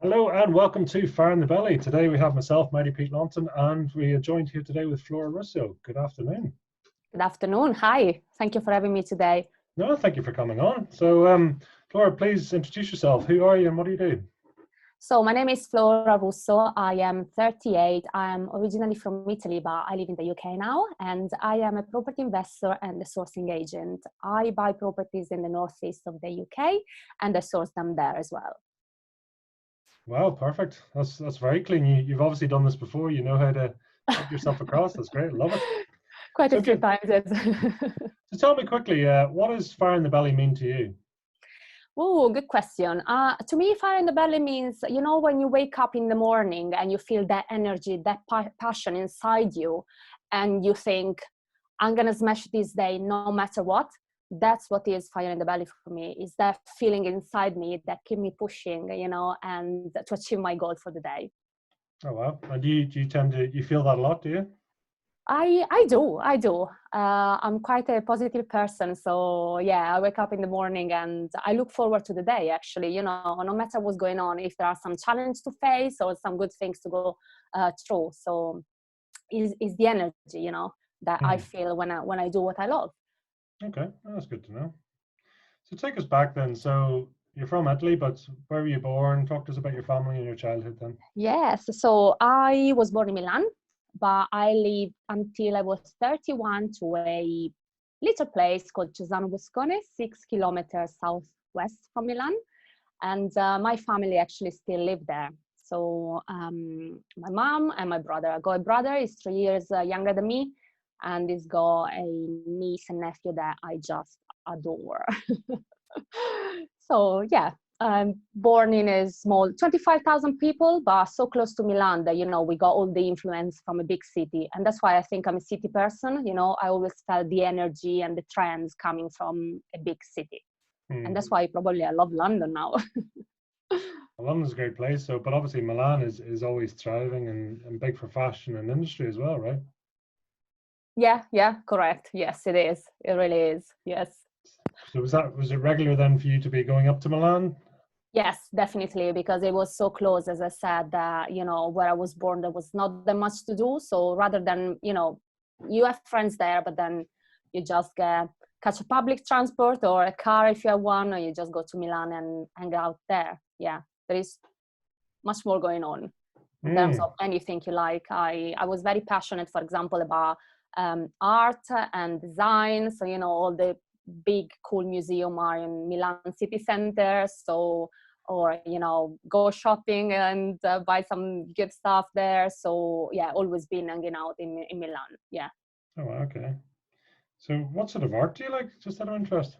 Hello and welcome to Fire in the Belly. Today we have myself, Mighty Pete Launton, and we are joined here today with Flora Russo. Good afternoon. Good afternoon. Hi. Thank you for having me today. No, thank you for coming on. So, Flora, please introduce yourself. Who are you and what do you do? So my name is Flora Russo. I am 38. I am originally from Italy, but I live in the UK now. And I am a property investor and a sourcing agent. I buy properties in the northeast of the UK and I source them there as well. Wow, perfect. That's very clean. You've obviously done this before. You know how to get yourself across. That's great. Love it. Quite a few times, yes. So tell me quickly, what does Fire in the Belly mean to you? Oh, good question. To me, fire in the belly means, when you wake up in the morning and you feel that energy, that passion inside you, and you think, I'm going to smash this day no matter what. That's what is fire in the belly for me, is that feeling inside me that keep me pushing, and to achieve my goal for the day. Oh, wow. And do you tend to, you feel that a lot, do you? I do. I'm quite a positive person. So yeah, I wake up in the morning and I look forward to the day, actually, no matter what's going on, if there are some challenges to face or some good things to go through. So is the energy, that I feel when I do what I love. Okay, well, that's good to know. So take us back then. So you're from Italy, but where were you born? Talk to us about your family and your childhood then. Yes, so I was born in Milan, but I lived until I was 31 to a little place called Cesano Boscone, 6 kilometers southwest from Milan. And my family actually still live there. So my mom and my brother. I got a brother, he's 3 years younger than me, and he's got a niece and nephew that I just adore. So yeah, I'm born in a small 25,000 people, but so close to Milan that, we got all the influence from a big city. And that's why I think I'm a city person. I always felt the energy and the trends coming from a big city. And that's why probably I love London now. London's a great place. So, but obviously Milan is always thriving and big for fashion and industry as well, right? Yeah, correct. Yes, it is. It really is. Yes. So was it regular then for you to be going up to Milan? Yes, definitely, because it was so close, as I said, that, where I was born, there was not that much to do. So rather than, you have friends there, but then you just catch a public transport or a car if you have one, or you just go to Milan and hang out there. Yeah, there is much more going on in terms of anything you like. I was very passionate, for example, about art and design. So, all the big cool museum are in Milan city center. So, or, go shopping and buy some good stuff there. So yeah, always been hanging out in Milan. Yeah. Oh, okay. So what sort of art do you like? Just out of interest.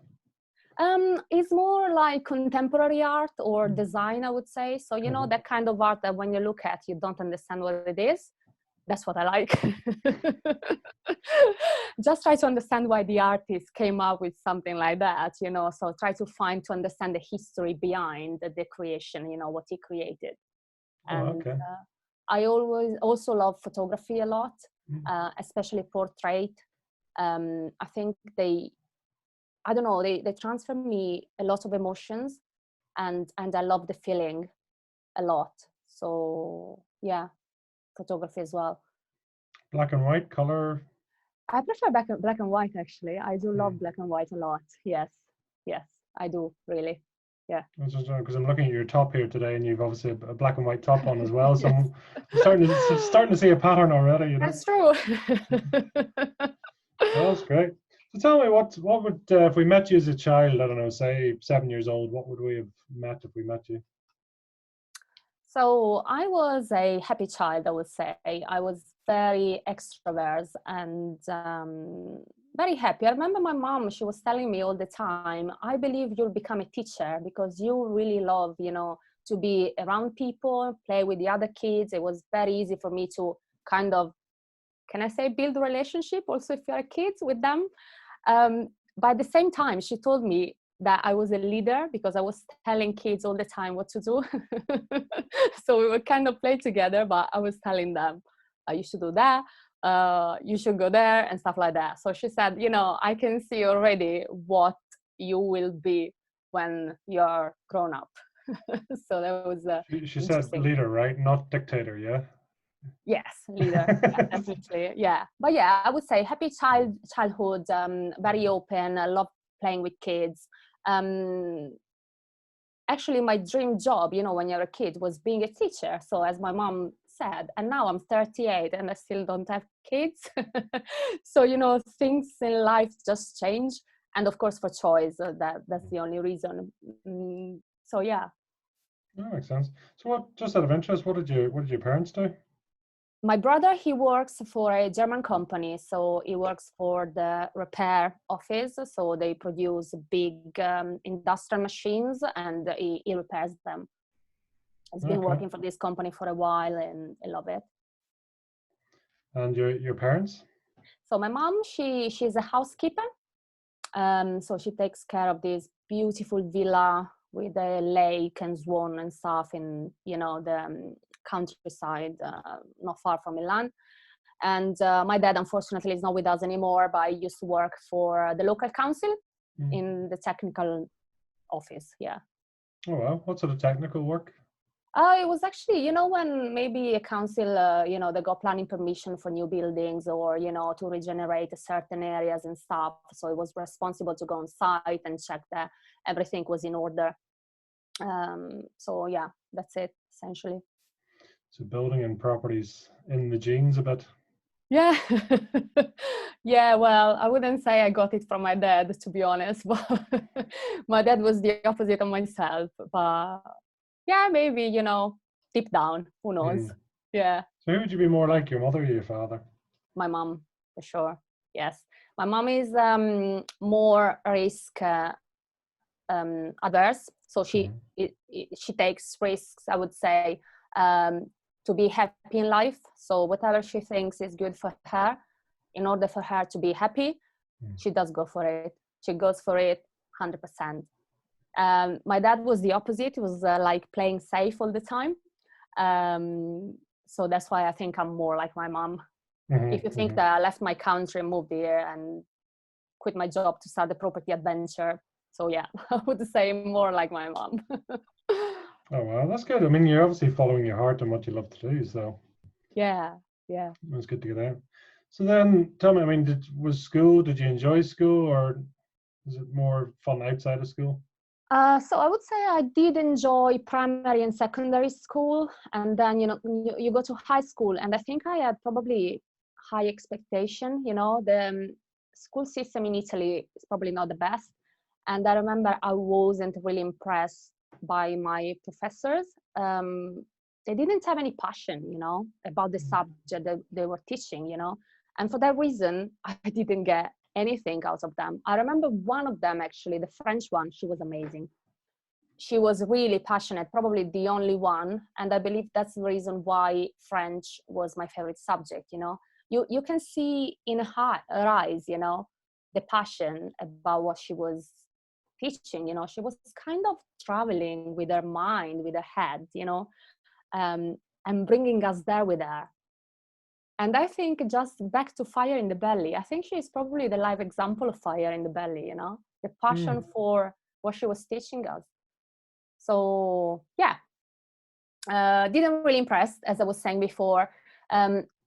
It's more like contemporary art or design, I would say. So, that kind of art that when you look at, you don't understand what it is. That's what I like. Just try to understand why the artist came up with something like that, so try to understand the history behind the creation, what he created. And I always also love photography a lot, especially portrait. I think they transfer me a lot of emotions, and I love the feeling a lot. So yeah, photography as well. Black and white, color? I prefer black and white, actually. I do love black and white a lot. Yes, I do, really. Yeah. Because I'm looking at your top here today, and you've obviously a black and white top on as well. So yes. I'm starting to see a pattern already. That's true. Well, that's great. So tell me, what would if we met you as a child? I don't know, say 7 years old. What would we have met if we met you? So I was a happy child, I would say. I was very extrovert and very happy. I remember my mom, she was telling me all the time, I believe you'll become a teacher because you really love, to be around people, play with the other kids. It was very easy for me to kind of, can I say, build a relationship also if you're a kid with them. But at the same time, she told me that I was a leader because I was telling kids all the time what to do. So we would kind of play together, but I was telling them, you should do that, you should go there and stuff like that. So she said, I can see already what you will be when you're grown up. So that was She said interesting. leader, right? Not dictator, yeah? Yes, leader. Yeah, definitely. Yeah, but yeah, I would say happy childhood. Very open. I love playing with kids. Um, Actually, my dream job, when you're a kid, was being a teacher. So as my mom said, and now I'm 38 and I still don't have kids. So things in life just change, and of course for choice, that's the only reason. So yeah. That makes sense. So what, just out of interest, what did your parents do? My brother, he works for a German company, so he works for the repair office. So they produce big industrial machines, and he repairs them. He's been Okay. working for this company for a while, and I love it. And your parents? So my mom, she's a housekeeper. So she takes care of this beautiful villa with a lake and swan and stuff in the countryside, not far from Milan. And my dad, unfortunately, is not with us anymore, but I used to work for the local council Mm. in the technical office. Yeah. Oh wow, what sort of technical work? It was actually, when maybe a council, they got planning permission for new buildings, or, to regenerate certain areas and stuff. So it was responsible to go on site and check that everything was in order. So yeah, that's it, essentially. So building and properties in the genes a bit. Yeah. Yeah, well, I wouldn't say I got it from my dad, to be honest, but my dad was the opposite of myself. But yeah, maybe, deep down, who knows? Mm. Yeah, So who would you be more like, your mother or your father? my mom, for sure. Yes. My mom is more risk adverse. So Mm. she takes risks, I would say, um, to be happy in life. So whatever she thinks is good for her, in order for her to be happy, Mm. she does go for it. She goes for it 100%. My dad was the opposite. He was like playing safe all the time. So that's why I think I'm more like my mom. If you Mm-hmm, think mm-hmm. that I left my country, moved here, and quit my job to start a property adventure. So yeah, I would say more like my mom. Oh wow, that's good. I mean, you're obviously following your heart and what you love to do, so Yeah, yeah. it's good to get out. So then, tell me, I mean, did you enjoy school, or was it more fun outside of school? So I would say I did enjoy primary and secondary school, and then you go to high school, and I think I had probably high expectation. The school system in Italy is probably not the best, and I remember I wasn't really impressed by my professors. They didn't have any passion, about the subject that they were teaching, and for that reason, I didn't get anything out of them. I remember one of them, actually, the French one. She was amazing. She was really passionate, probably the only one, and I believe that's the reason why French was my favorite subject. You can see in her eyes, the passion about what she was teaching. She was kind of traveling with her mind, with her head, and bringing us there with her. And I think, just back to fire in the belly, I think she's probably the live example of fire in the belly, the passion Mm. for what she was teaching us. So yeah, didn't really impress, as I was saying before,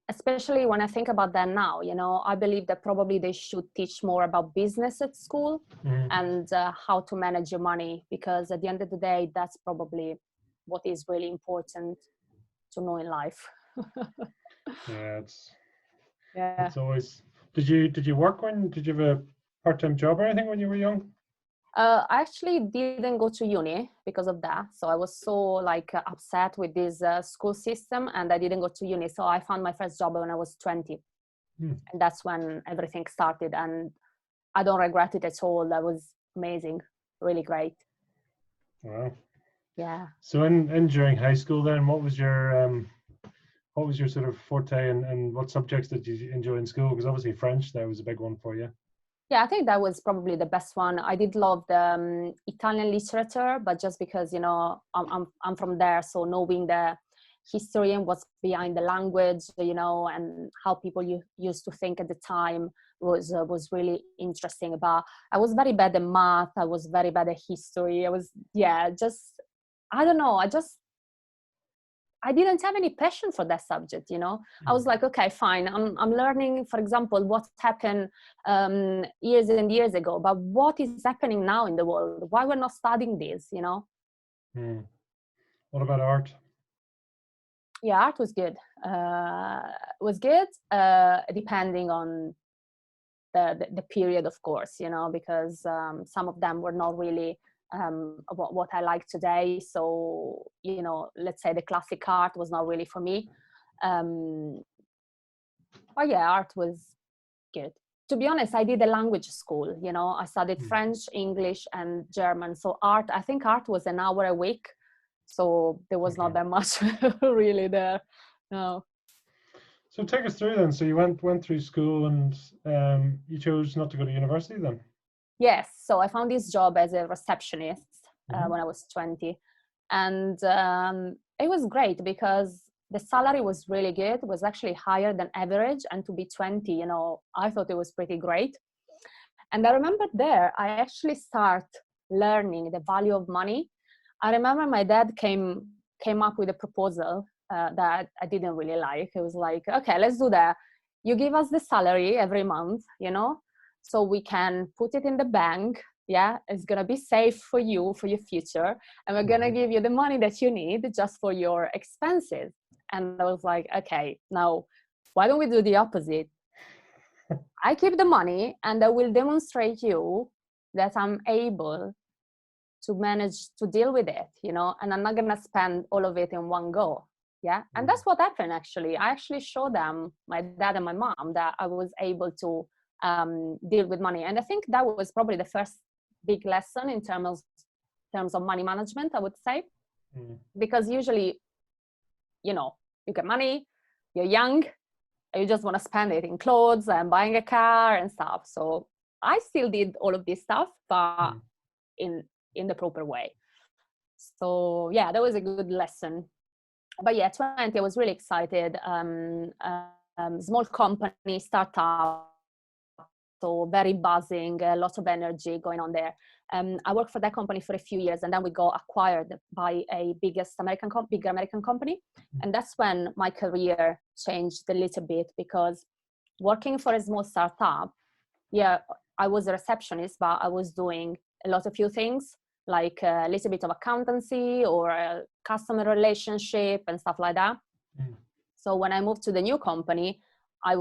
especially when I think about that now. I believe that probably they should teach more about business at school, Mm. and how to manage your money, because at the end of the day, that's probably what is really important to know in life. Yeah, Yeah. it's always. Did you work did you have a part-time job or anything when you were young? I actually didn't go to uni because of that. So I was so upset with this school system, and I didn't go to uni. So I found my first job when I was 20. Hmm. And that's when everything started. And I don't regret it at all. That was amazing. Really great. Wow. Yeah. So in during high school then, what was your sort of forte, and what subjects did you enjoy in school? Because obviously French there was a big one for you. Yeah, I think that was probably the best one. I did love the Italian literature, but just because, I'm from there. So knowing the history and what's behind the language, and how people used to think at the time was really interesting. But I was very bad at math. I was very bad at history. I don't know, I didn't have any passion for that subject, you know. I was like, okay, fine. I'm learning, for example, what happened years and years ago, but what is happening now in the world? Why we're not studying this, you know? What about art? Yeah, art was good. Depending on the period, of course, you know, because some of them were not really what I like today. So, you know, let's say the classic art was not really for me. But yeah, art was good. To be honest, I did a language school, you know, I studied French, English, and German. So I think art was an hour a week. So there was not that much really there. No. So take us through then. So you went through school and you chose not to go to university then? Yes. So I found this job as a receptionist when I was 20. And it was great because the salary was really good. It was actually higher than average. And to be 20, you know, I thought it was pretty great. And I remember there, I actually start learning the value of money. I remember my dad came up with a proposal that I didn't really like. It was like, okay, let's do that. You give us the salary every month, you know, so we can put it in the bank. Yeah, it's going to be safe for you, for your future. And we're going to give you the money that you need just for your expenses. And I was like, okay, now why don't we do the opposite? I keep the money and I will demonstrate you that I'm able to manage to deal with it, you know, and I'm not going to spend all of it in one go. Yeah. And that's what happened, actually. I actually showed them, my dad and my mom, that I was able to deal with money. And I think that was probably the first big lesson in terms of money management, I would say. Because usually, you know, you get money, you're young, and you just want to spend it in clothes and buying a car and stuff. So I still did all of this stuff, but in the proper way. So yeah, that was a good lesson. But yeah, 20, I was really excited. Small company, startup, so very buzzing, a lot of energy going on there. I worked for that company for a few years, and then we got acquired by a big American company. And that's when my career changed a little bit, because working for a small startup, yeah, I was a receptionist, but I was doing a lot of few things, like a little bit of accountancy or a customer relationship and stuff like that. So when I moved to the new company, I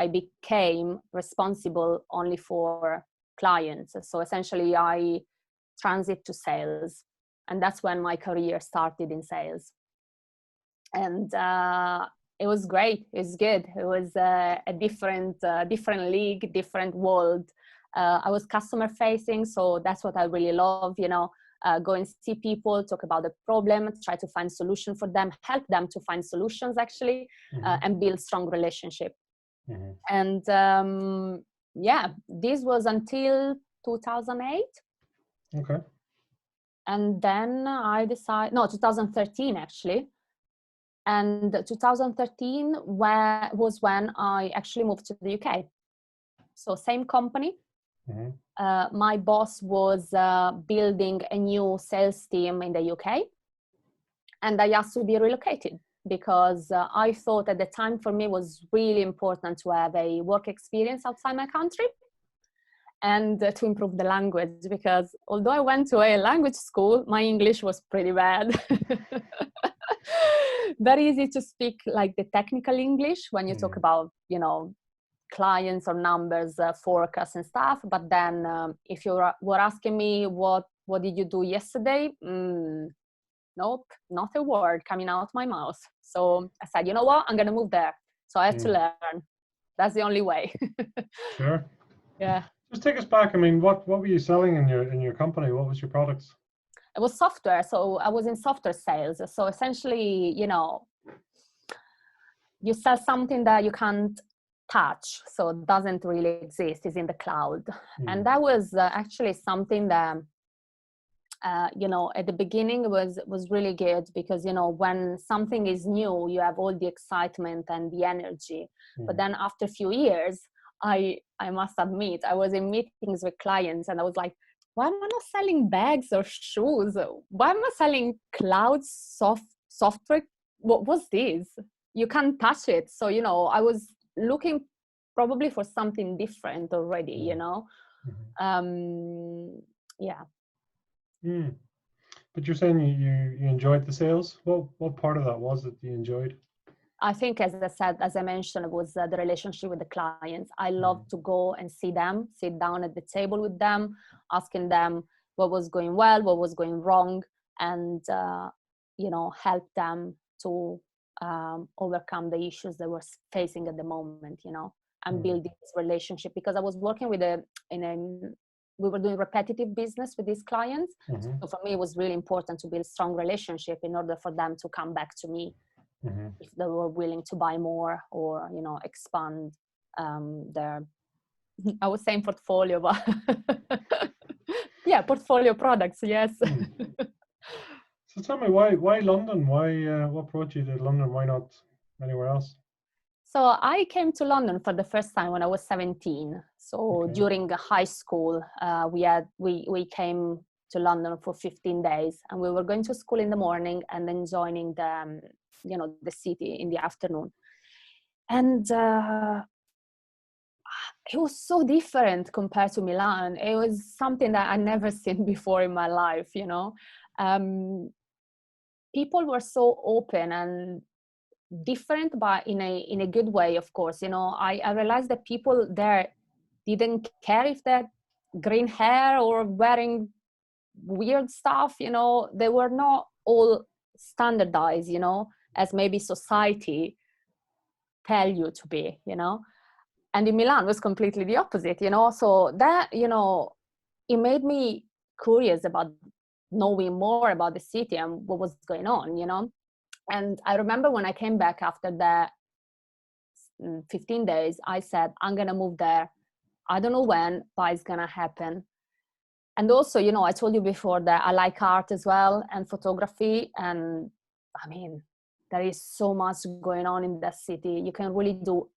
became responsible only for clients. So essentially I transit to sales, and that's when my career started in sales. And it was great. It's good. It was a different league, different world. I was customer facing, so that's what I really love, you know. Go and see people, talk about the problem, try to find solution for them, help them to find solutions, actually, and build strong relationship. And yeah, this was until 2008. Okay. And then 2013 actually. And 2013 was when I actually moved to the UK. So same company. My boss was building a new sales team in the UK, and I asked to be relocated because I thought at the time for me was really important to have a work experience outside my country and to improve the language, because although I went to a language school, my English was pretty bad. Very easy to speak like the technical English when you talk about, you know, clients or numbers, forecasts and stuff. But then if you were asking me what did you do yesterday, nope, not a word coming out my mouth. So I said, you know what, I'm gonna move there, so I had to learn. That's the only way. Sure. Yeah. Just take us back. I mean, what were you selling in your company? What was your products? It was software. So I was in software sales. So essentially, you know, you sell something that you can't touch, so it doesn't really exist, is in the cloud. And that was actually something that you know, at the beginning was really good, because, you know, when something is new, you have all the excitement and the energy. But then after a few years, I must admit, I was in meetings with clients and I was like, why am I not selling bags or shoes? Why am I selling cloud software? What was this? You can't touch it. So, you know, I was looking probably for something different already, you know. Yeah. But you're saying you enjoyed the sales. What part of that was it you enjoyed? I think, as I said, as I mentioned, it was the relationship with the clients. I love to go and see them, sit down at the table with them, asking them what was going well, what was going wrong, and, you know, help them to overcome the issues they were facing at the moment, you know, and build this relationship. Because I was working with we were doing repetitive business with these clients. So for me, it was really important to build strong relationship in order for them to come back to me. If they were willing to buy more or, you know, expand their, I was saying portfolio, but yeah, portfolio products, yes. So tell me, why London? What brought you to London? Why not anywhere else? So I came to London for the first time when I was 17. So during high school, we came to London for 15 days, and we were going to school in the morning and then joining the you know, the city in the afternoon. And it was so different compared to Milan. It was something that I'd never seen before in my life, you know. People were so open and different, but in a good way, of course. You know, I realized that people there didn't care if they're green hair or wearing weird stuff, you know. They were not all standardized, you know, as maybe society tell you to be, you know. And in Milan was completely the opposite, you know. So that, you know, it made me curious about knowing more about the city and what was going on, you know. And I remember when I came back after the 15 days, I said, I'm gonna move there. I don't know when, but it's gonna happen. And also, you know, I told you before that I like art as well and photography. And I mean, there is so much going on in that city. You can really do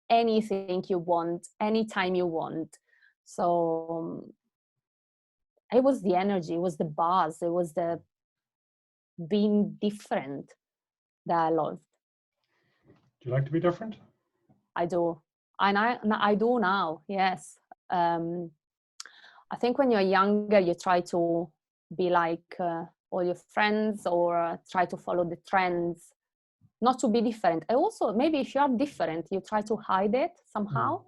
anything you want, anytime you want. So it was the energy, it was the buzz, it was the being different that I loved. Do you like to be different? I do. And I do now, yes. I think when you're younger, you try to be like all your friends or try to follow the trends, not to be different. And also, maybe if you are different, you try to hide it somehow.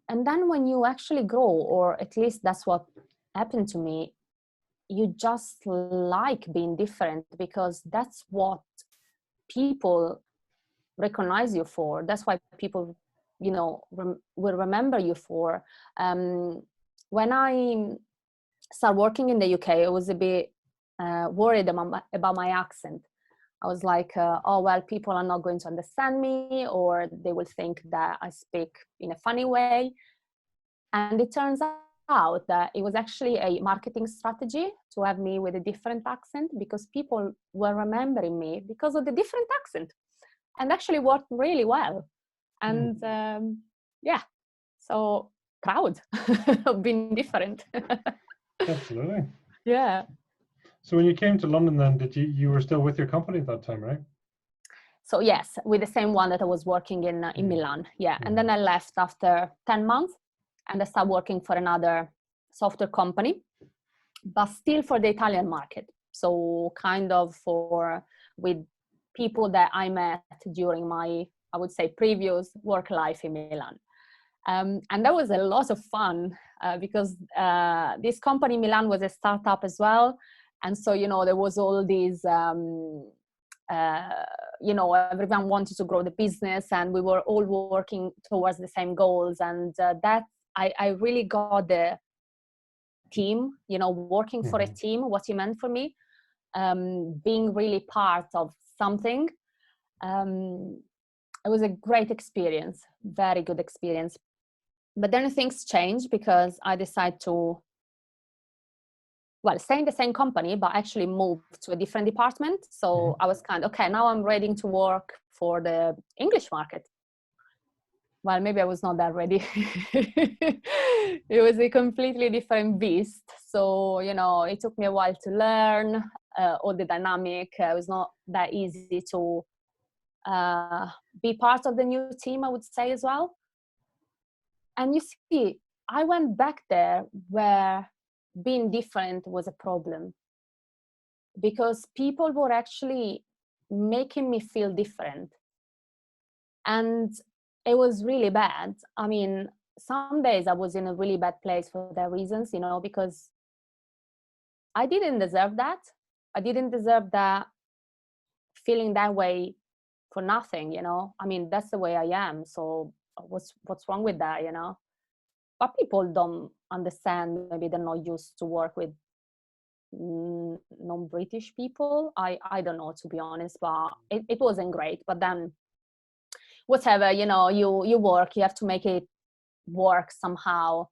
And then when you actually grow, or at least that's what happened to me, you just like being different because that's what people recognize you for. That's why people, you know, will remember you for. When I started working in the UK, I was a bit worried about my accent. I was like, oh, well, people are not going to understand me, or they will think that I speak in a funny way. And it turns out that it was actually a marketing strategy to have me with a different accent, because people were remembering me because of the different accent, and actually worked really well. And yeah, so proud of being different. Absolutely. Yeah. So when you came to London, then you were still with your company at that time, right? So yes, with the same one that I was working in Milan. Yeah. And then I left after 10 months and I started working for another software company, but still for the Italian market. So kind of with people that I met during my, I would say, previous work life in Milan. And that was a lot of fun because this company in Milan was a startup as well. And so, you know, there was all these, you know, everyone wanted to grow the business and we were all working towards the same goals. And that I really got the team, you know, working for a team, what it meant for me, being really part of something. It was a great experience, very good experience. But then things changed because I decided to, well, stay in the same company, but actually move to a different department. So I was kind of, okay, now I'm ready to work for the English market. well, maybe I was not that ready. It was a completely different beast. So, you know, it took me a while to learn all the dynamic. It was not that easy to be part of the new team, I would say, as well. And you see, I went back there where being different was a problem, because people were actually making me feel different. And it was really bad. I mean, some days I was in a really bad place for their reasons, you know, because I didn't deserve that. I didn't deserve that, feeling that way for nothing, you know. I mean, that's the way I am. So what's wrong with that, you know? But people don't understand. Maybe they're not used to work with non-British people. I don't know, to be honest, but it wasn't great. But then whatever, you know, you work, you have to make it work somehow.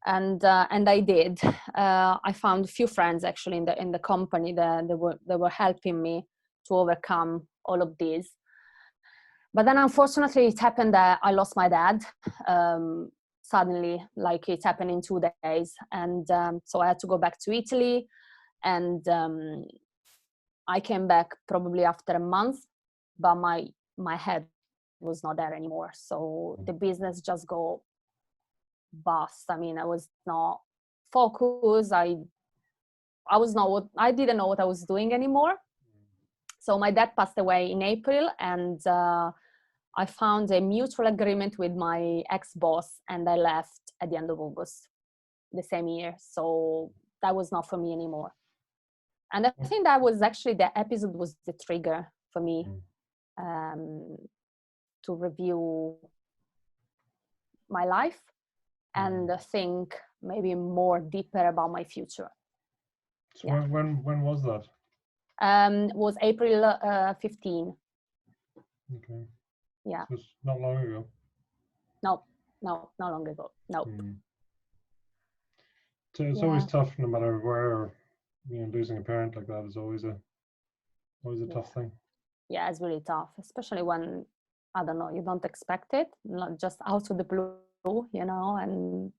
And I did. I found a few friends actually in the company that they were helping me to overcome all of this. But then unfortunately it happened that I lost my dad suddenly, like it happened in 2 days. And so I had to go back to Italy, and I came back probably after a month, but my head was not there anymore. So the business just go bust. I mean, I was not focused. I didn't know what I was doing anymore. So my dad passed away in April, and I found a mutual agreement with my ex-boss, and I left at the end of August the same year. So that was not for me anymore. And I think that was actually, the episode was the trigger for me to review my life and think maybe more deeper about my future. So yeah. When was that? Was April 15. Okay. Yeah. So it's not long ago. No, not long ago. No. So it's always tough, no matter where. You know, losing a parent like that is always a tough thing. Yeah, it's really tough, especially when, I don't know, you don't expect it, not just out of the blue, you know. And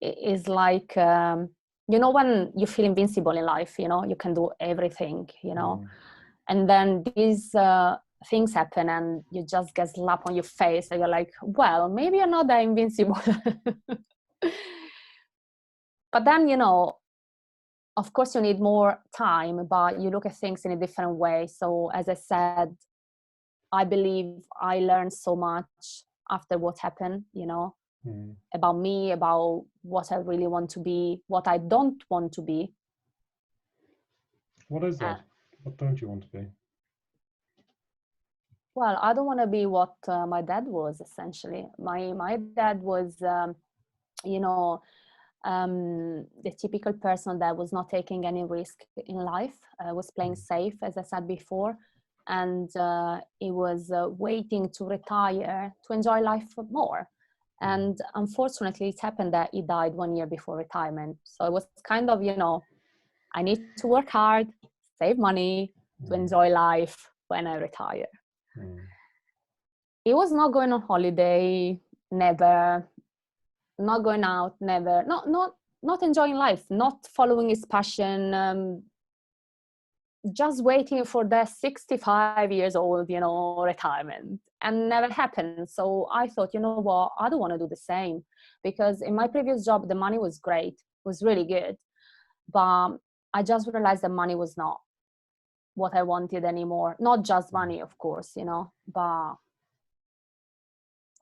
it is like, you know, when you feel invincible in life, you know, you can do everything, you know, and then these things happen and you just get slapped on your face and you're like, well, maybe you're not that invincible. But then, you know, of course you need more time, but you look at things in a different way. So as I said, I believe I learned so much after what happened, you know, about me, about what I really want to be, what I don't want to be. What is that? What don't you want to be? Well, I don't want to be what my dad was, essentially. My dad was, you know, the typical person that was not taking any risk in life, was playing safe, as I said before, and he was waiting to retire to enjoy life more. And unfortunately, it happened that he died 1 year before retirement. So it was kind of, you know, I need to work hard, save money to enjoy life when I retire. He was not going on holiday, never. Not going out, never. Not enjoying life, not following his passion, just waiting for the 65 years old, you know, retirement, and never happened. So I thought, you know what, I don't want to do the same, because in my previous job the money was great, was really good, but I just realized that money was not what I wanted anymore. Not just money, of course, you know, but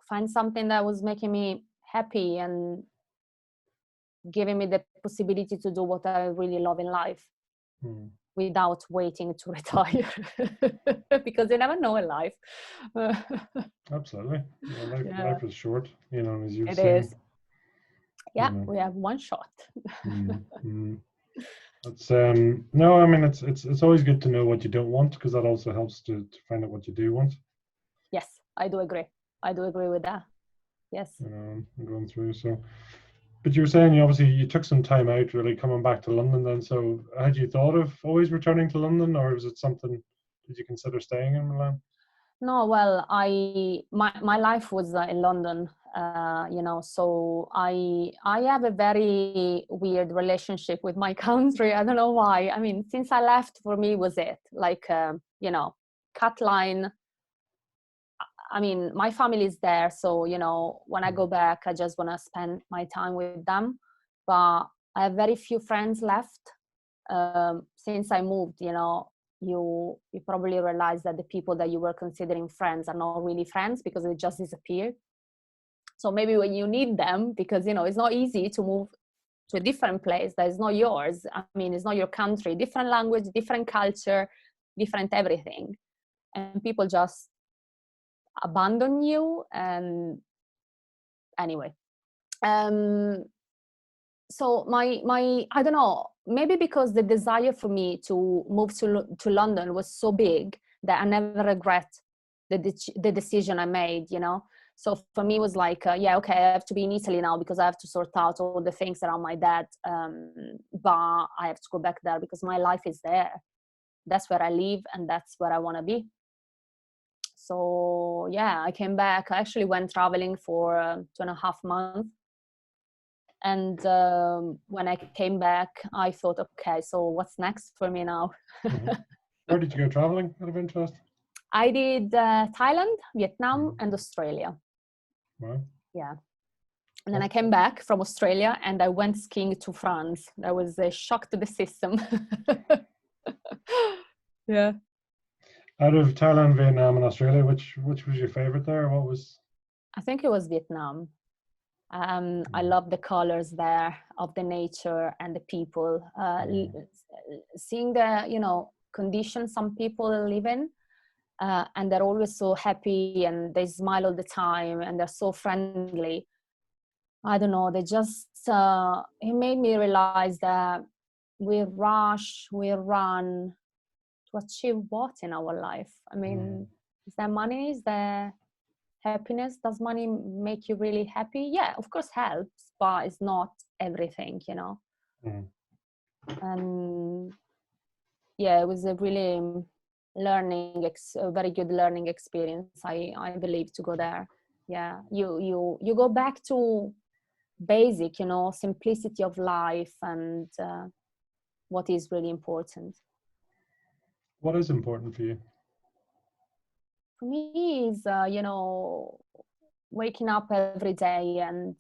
find something that was making me happy and giving me the possibility to do what I really love in life without waiting to retire. Because you never know in life. Absolutely. Yeah, life is short, you know, as you've it seen. Is. Yeah, we have one shot. It's no, I mean, it's always good to know what you don't want, because that also helps to find out what you do want. Yes, I do agree with that. Yes. You know, I'm going through. So, but you were saying you took some time out, really coming back to London then. So had you thought of always returning to London, or was it something, did you consider staying in Milan? No, well, my life was in London, so I have a very weird relationship with my country. I don't know why. I mean, since I left, for me was it like cut line. I mean, my family is there, so when I go back, I just want to spend my time with them. But I have very few friends left since I moved. You probably realize that the people that you were considering friends are not really friends because they just disappeared. So maybe when you need them, because it's not easy to move to a different place that is not yours. I mean, it's not your country, different language, different culture, different everything, and people just abandon you. And anyway, um so my I don't know, maybe because the desire for me to move to London was so big that I never regret the decision I made. So for me it was like yeah, okay, I have to be in Italy now because I have to sort out all the things around my dad, but I have to go back there because my life is there. That's where I live and that's where I want to be. So yeah, I came back. I actually went traveling for 2.5 months. And when I came back, I thought, okay, so what's next for me now? Hmm. Where did you go traveling out of interest? I did Thailand, Vietnam, and Australia. Wow. Yeah. And then I came back from Australia and I went skiing to France. That was a shock to the system. Yeah. Out of Thailand, Vietnam, and Australia, which was your favorite there? What was? I think it was Vietnam. I love the colors there of the nature and the people. Seeing the conditions some people live in, and they're always so happy and they smile all the time and they're so friendly. I don't know. They just it made me realize that we rush, we run to achieve what in our life? I mean, is there money? Is there happiness? Does money make you really happy? Yeah, of course helps, but it's not everything. Mm. And yeah, it was a really a very good learning experience. I believe to go there. Yeah, you go back to basic, simplicity of life and what is really important. What is important for you? For me is waking up every day and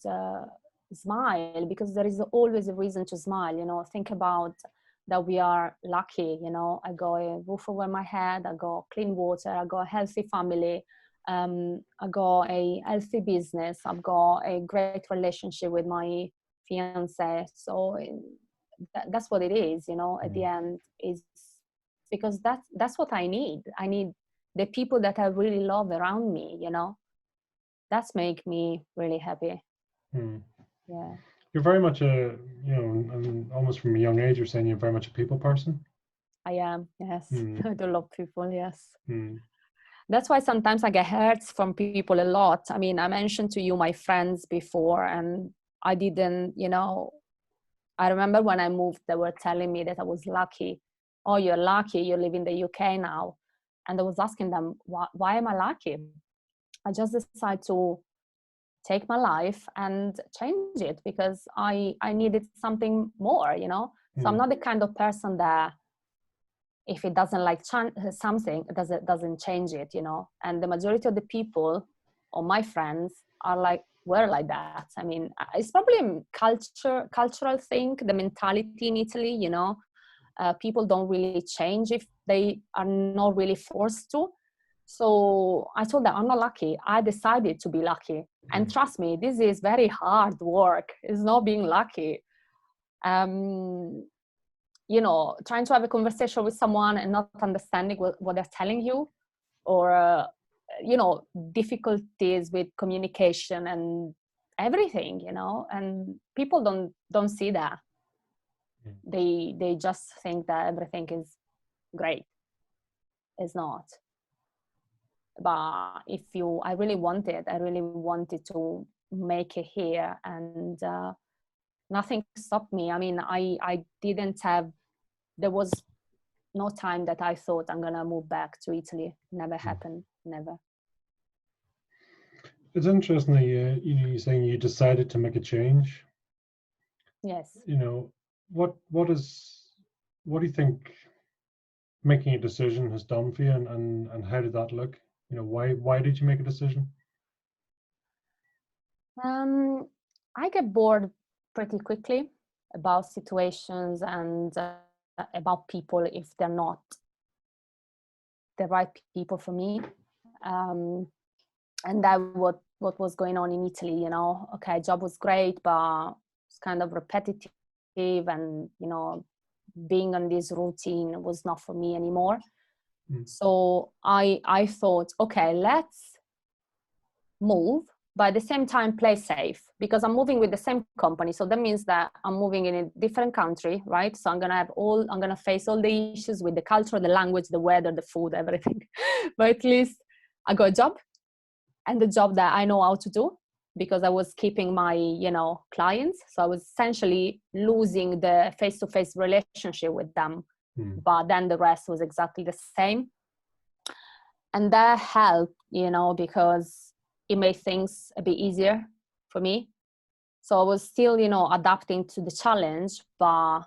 smile, because there is always a reason to smile. Think about that we are lucky. I got a roof over my head, I got clean water, I got a healthy family, I got a healthy business, I've got a great relationship with my fiance. So that's what it is. At the end is because that's what I need. I need the people that I really love around me. That's make me really happy. Mm. Yeah, You're very much and almost from a young age, you're saying you're very much a people person. I am. Yes. Mm. I do love people. Yes. Mm. That's why sometimes I get hurt from people a lot. I mean, I mentioned to you my friends before, and I didn't, I remember when I moved, they were telling me that I was lucky. Oh, you're lucky, you live in the UK now. And I was asking them, why am I lucky? I just decided to take my life and change it because I needed something more. So I'm not the kind of person that if it doesn't like something, it doesn't change it. And the majority of the people or my friends were like that. I mean, it's probably a cultural thing, the mentality in Italy. People don't really change if they are not really forced to. So I told them I'm not lucky. I decided to be lucky. And trust me, this is very hard work. It's not being lucky. Trying to have a conversation with someone and not understanding what they're telling you, or difficulties with communication and everything, and people don't see that. They just think that everything is great. It's not. But I really wanted to make it here, and nothing stopped me. I mean, I didn't have, there was no time that I thought I'm gonna move back to Italy. Never Mm. happened. Never. It's interesting that you're saying you decided to make a change. Yes. You know, what do you think making a decision has done for you, and how did that look? You know, why did you make a decision? I get bored pretty quickly about situations and about people if they're not the right people for me. Um, and that what was going on in Italy, you know. Okay, job was great, but it's kind of repetitive, and you know, being on this routine was not for me anymore. Mm. So I thought, okay, let's move, but at the same time play safe, because I'm moving with the same company. So that means that I'm moving in a different country, right? So I'm gonna face all the issues with the culture, the language, the weather, the food, everything. But at least I got a job, and the job that I know how to do, because I was keeping my, you know, clients. So I was essentially losing the face-to-face relationship with them, Mm. but then the rest was exactly the same. And that helped, you know, because it made things a bit easier for me. So I was still, you know, adapting to the challenge, but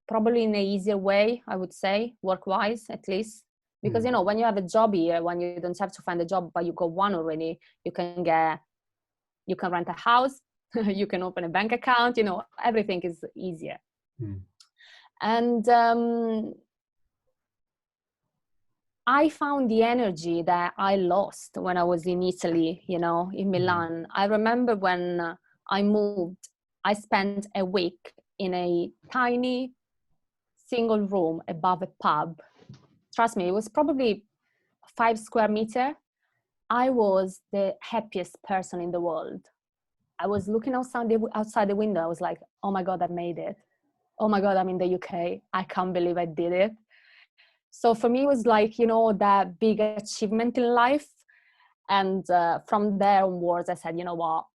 probably in an easier way, I would say, work-wise at least. Because, Mm. you know, when you have a job here, when you don't have to find a job, but you got one already, you can rent a house, you can open a bank account, you know, everything is easier. Mm. And I found the energy that I lost when I was in Italy, you know, in Milan. I remember when I moved, I spent a week in a tiny single room above a pub. Trust me, it was probably 5 square meters. I was the happiest person in the world. I was looking outside the window. I was like, oh my God, I made it. Oh my God, I'm in the UK. I can't believe I did it. So for me, it was like, you know, that big achievement in life. And from there onwards, I said, you know what?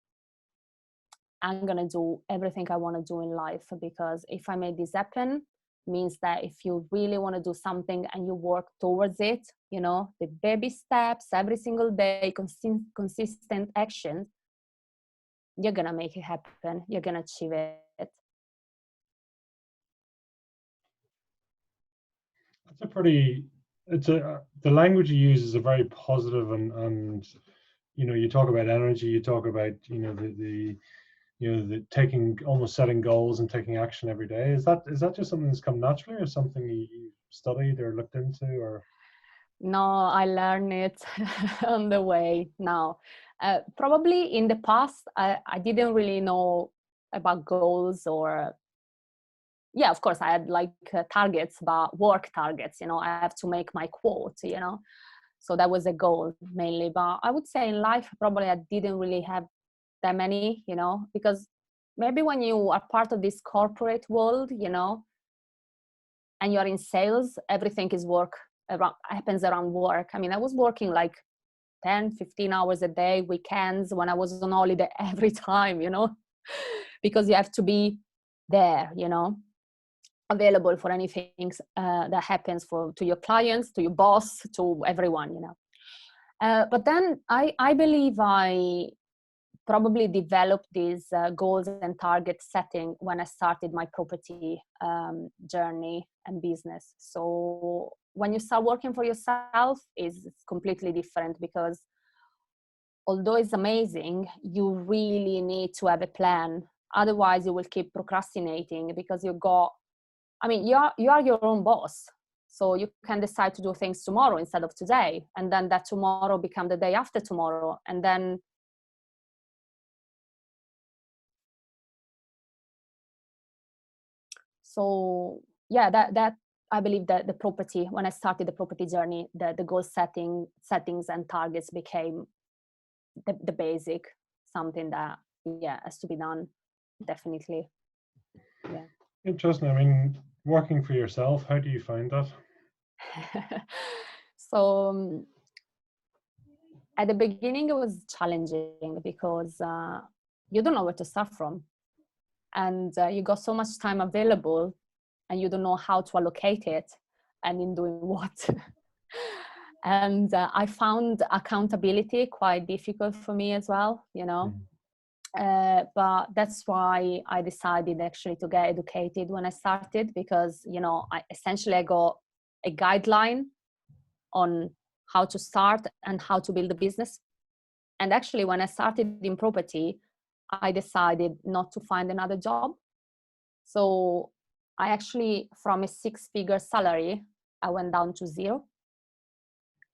I'm going to do everything I want to do in life, because if I make this happen, means that if you really want to do something and you work towards it, you know, the baby steps, every single day, consistent action, you're going to make it happen. You're going to achieve it. That's a pretty. It's a the language you use is a very positive, and you know, you talk about energy, you talk about, you know, the you know, the taking, almost setting goals and taking action every day. Is that just something that's come naturally, or something you studied or looked into, or? No, I learned it on the way now. Probably in the past, I didn't really know about goals, or yeah, of course I had like targets, but work targets, you know, I have to make my quote, you know, so that was a goal mainly. But I would say in life, probably I didn't really have that many, you know, because maybe when you are part of this corporate world, you know, and you're in sales, everything is happens around work. I mean, I was working like 10, 15 hours a day, weekends, when I was on holiday, every time, you know, because you have to be there, you know, available for anything that happens to your clients, to your boss, to everyone, you know. But then I believe I probably developed these goals and target setting when I started my property journey and business. So when you start working for yourself, it's completely different, because although it's amazing, you really need to have a plan. Otherwise, you will keep procrastinating, because you are your own boss. So you can decide to do things tomorrow instead of today, and then that tomorrow become the day after tomorrow, and then so yeah, that I believe that the property, when I started the property journey, the goal settings and targets became the basic, something that yeah has to be done, definitely. Yeah. Interesting. I mean, working for yourself, how do you find that? So at the beginning it was challenging, because you don't know where to start from, and you got so much time available and you don't know how to allocate it. and in doing what. And I found accountability quite difficult for me as well, you know. But that's why I decided actually to get educated when I started, because, you know, I got a guideline on how to start and how to build a business. And actually, when I started in property, I decided not to find another job. So I actually, from a 6-figure salary, I went down to 0.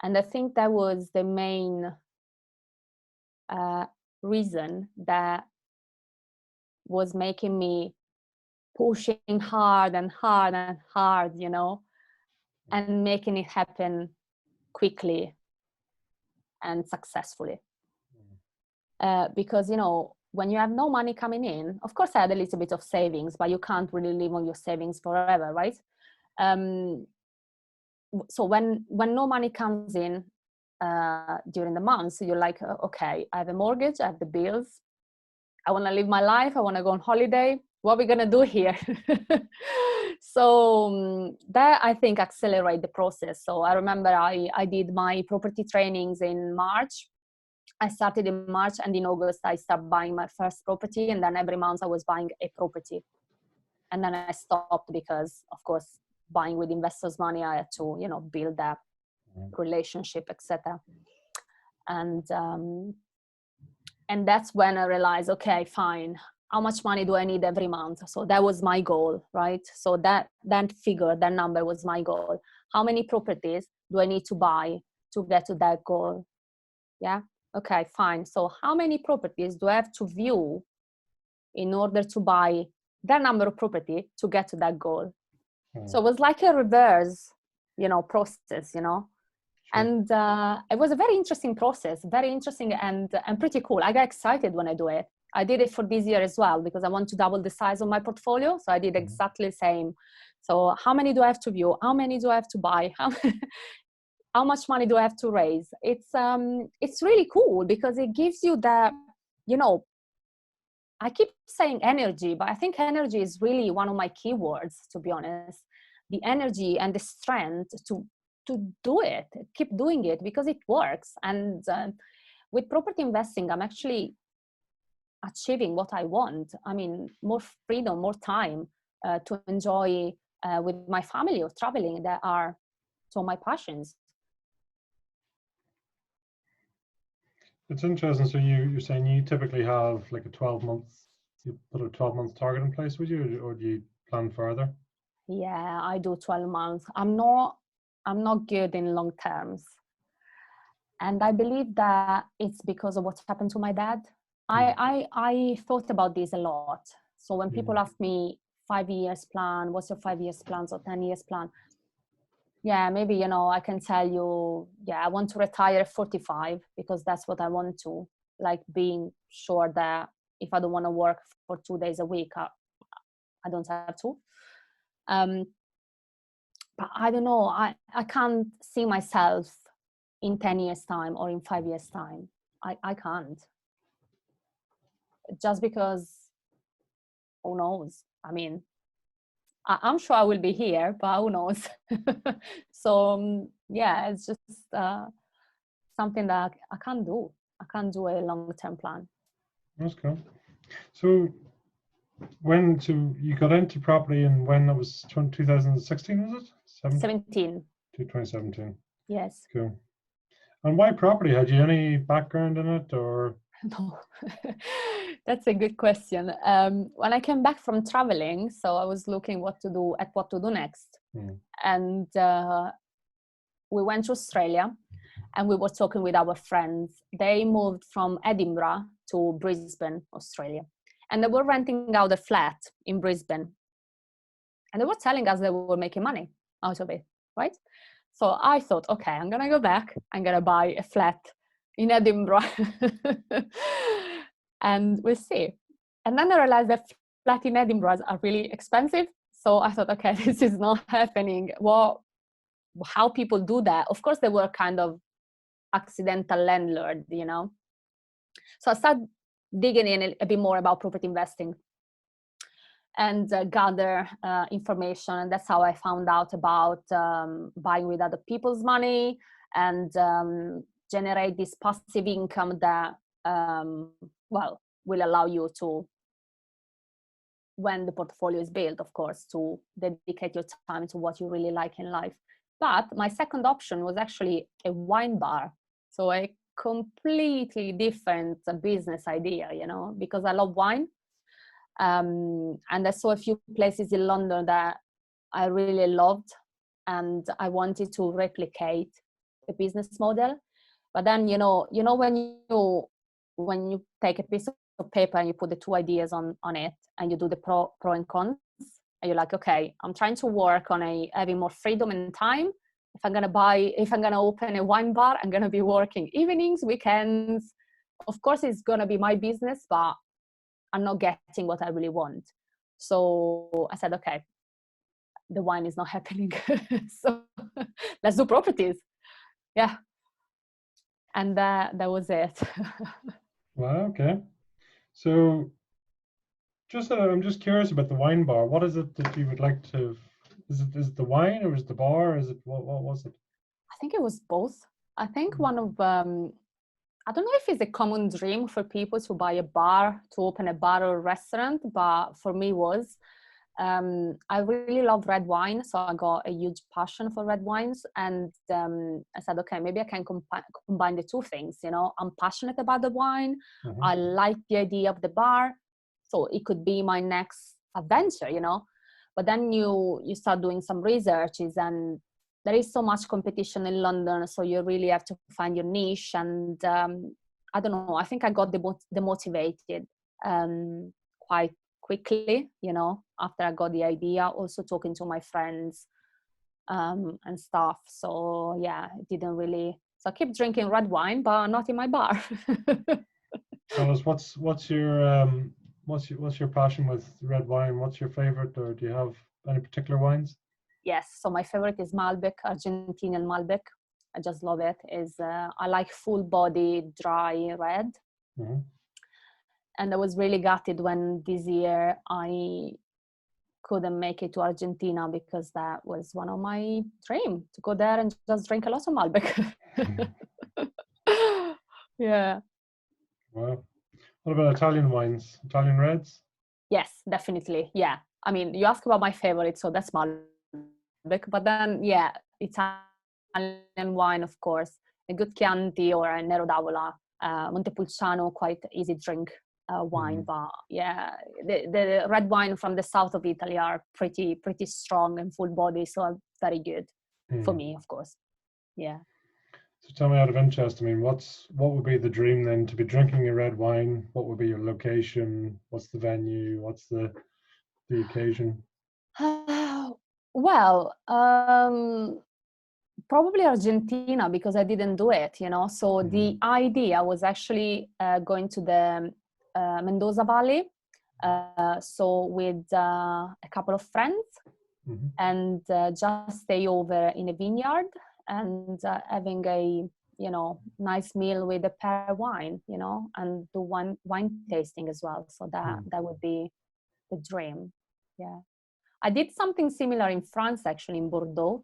And I think that was the main reason that was making me pushing hard and hard and hard, you know, and making it happen quickly and successfully. Because, you know, when you have no money coming in, of course I had a little bit of savings, but you can't really live on your savings forever, right? So when no money comes in during the month, so you're like, okay, I have a mortgage, I have the bills, I want to live my life, I want to go on holiday. What are we going to do here? So that, I think, accelerate the process. So I remember I did my property trainings in March. I started in March, and in August I started buying my first property, and then every month I was buying a property. And then I stopped because, of course, buying with investors' money, I had to, you know, build that relationship, etc. And that's when I realized, okay, fine, how much money do I need every month? So that was my goal, right? So that figure, that number was my goal. How many properties do I need to buy to get to that goal? Yeah. Okay, fine. So how many properties do I have to view in order to buy that number of property to get to that goal? So it was like a reverse, you know, process, you know. And it was a very interesting process, very interesting and pretty cool. I got excited when I do it. I did it for this year as well because I want to double the size of my portfolio. So I did exactly the same. So how many do I have to view? How many do I have to buy? How much money do I have to raise? It's really cool because it gives you that, you know, I keep saying energy, but I think energy is really one of my keywords, to be honest. The energy and the strength to do it, keep doing it because it works. And with property investing, I'm actually achieving what I want. I mean, more freedom, more time to enjoy with my family or traveling, that are so my passions. It's interesting. So you're saying you typically have like a 12-month, you put a 12-month target in place, would you, or do you plan further? Yeah, I do 12 months. I'm not good in long terms. And I believe that it's because of what happened to my dad. I thought about this a lot. So when people ask me 5 years plan, what's your 5 years plans or 10 years plan? Yeah, maybe, you know, I can tell you, yeah, I want to retire at 45 because that's what I want to, like being sure that if I don't want to work for 2 days a week, I don't have to. But I don't know, I can't see myself in 10 years time or in 5 years time. I can't. Just because, who knows? I mean, I'm sure I will be here, but who knows? So yeah, it's just something that I can't do. I can't do a long-term plan. That's cool. So you got into property and when it was 2016, was it? 17. 2017. Yes. Cool. And why property? Had you any background in it or? No, that's a good question. When I came back from traveling, so I was looking what to do next. And we went to Australia and we were talking with our friends. They moved from Edinburgh to Brisbane, Australia. And they were renting out a flat in Brisbane. And they were telling us they were making money out of it, right? So I thought, okay, I'm going to go back. I'm going to buy a flat in Edinburgh. And we'll see. And then I realized that flat in Edinburgh are really expensive. So I thought, okay, this is not happening. Well, how people do that? Of course, they were kind of accidental landlord, you know. So I started digging in a bit more about property investing. and gather information. And that's how I found out about buying with other people's money and generate this passive income that, well, will allow you to, when the portfolio is built, of course, to dedicate your time to what you really like in life. But my second option was actually a wine bar. So a completely different business idea, you know, because I love wine. And I saw a few places in London that I really loved, and I wanted to replicate the business model. But then, when you take a piece of paper and you put the two ideas on it, and you do the pro and cons, and you're like, okay, I'm trying to work on having more freedom and time. If I'm gonna open a wine bar, I'm gonna be working evenings, weekends. Of course, it's gonna be my business, but I'm not getting what I really want. So I said, okay, the wine is not happening. So let's do properties. Yeah. And that was it. Wow, okay. So I'm just curious about the wine bar. What is it that you would like to, is it the wine or is it the bar? Is it, what was it? I think it was both. I think one of, I don't know if it's a common dream for people to buy a bar, to open a bar or a restaurant, but for me was, I really love red wine. So I got a huge passion for red wines. And I said, okay, maybe I can combine the two things. You know, I'm passionate about the wine. Mhm. I like the idea of the bar. So it could be my next adventure, you know. But then you start doing some researches, and there is so much competition in London. So you really have to find your niche. And I don't know, I think I got demotivated quite quickly, you know, after I got the idea, also talking to my friends and stuff. So yeah, it didn't really, so I keep drinking red wine, but not in my bar. Tell us what's your passion with red wine? What's your favorite, or do you have any particular wines? Yes, so my favorite is Malbec, Argentinian Malbec. I just love it. I like full body dry red. Mm-hmm. And I was really gutted when this year I couldn't make it to Argentina, because that was one of my dreams, to go there and just drink a lot of Malbec. Yeah. Wow. What about Italian wines? Italian reds? Yes, definitely. Yeah. I mean, you ask about my favorite, so that's Malbec. But then, yeah, Italian wine, of course. A good Chianti or a Nero d'Avola, Montepulciano, quite easy drink wine. Mm-hmm. But yeah, the red wine from the south of Italy are pretty strong and full body, so very good for me, of course. Yeah. So tell me, out of interest, I mean, what would be the dream then, to be drinking a red wine? What would be your location? What's the venue? What's the occasion? Well, probably Argentina, because I didn't do it, you know. So the idea was actually going to the Mendoza Valley, so with a couple of friends, and just stay over in a vineyard and having a, you know, nice meal with a pear wine, you know, and do wine tasting as well. So that would be the dream. Yeah. I did something similar in France, actually, in Bordeaux.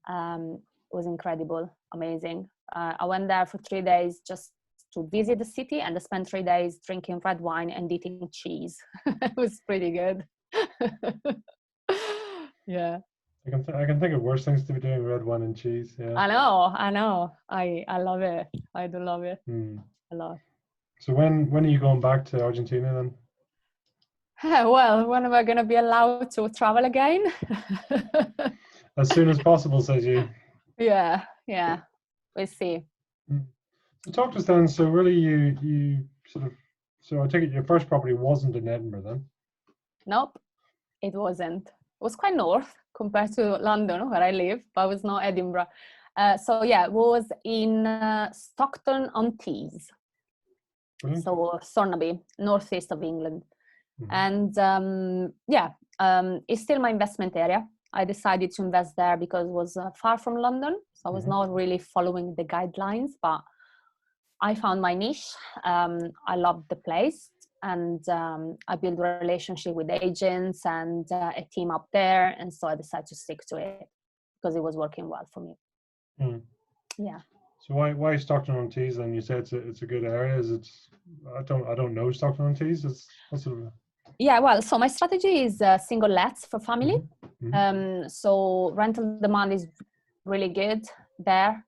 It was incredible, amazing. I went there for 3 days just to visit the city, and I spent 3 days drinking red wine and eating cheese. It was pretty good. Yeah. I can think of worse things to be doing, red wine and cheese. Yeah. I know. I love it. I do love it a lot. So when are you going back to Argentina then? Well, when am I going to be allowed to travel again? As soon as possible, says you. Yeah. We'll see. So talk to us then. So really, you sort of, so I take it your first property wasn't in Edinburgh then? Nope, it wasn't. It was quite north compared to London, where I live, but it was not Edinburgh. So yeah, it was in Stockton-on-Tees. Brilliant. So Thornaby, northeast of England. And it's still my investment area. I decided to invest there because it was far from London. So I was not really following the guidelines, but I found my niche. I loved the place. and I built a relationship with agents and a team up there, and so I decided to stick to it because it was working well for me. Yeah. So why Stockton-on-Tees? And you said it's a good area. Is it? I don't know Stockton-on-Tees. It's what's sort of. Yeah, well, so my strategy is single lets for family. So rental demand is really good there.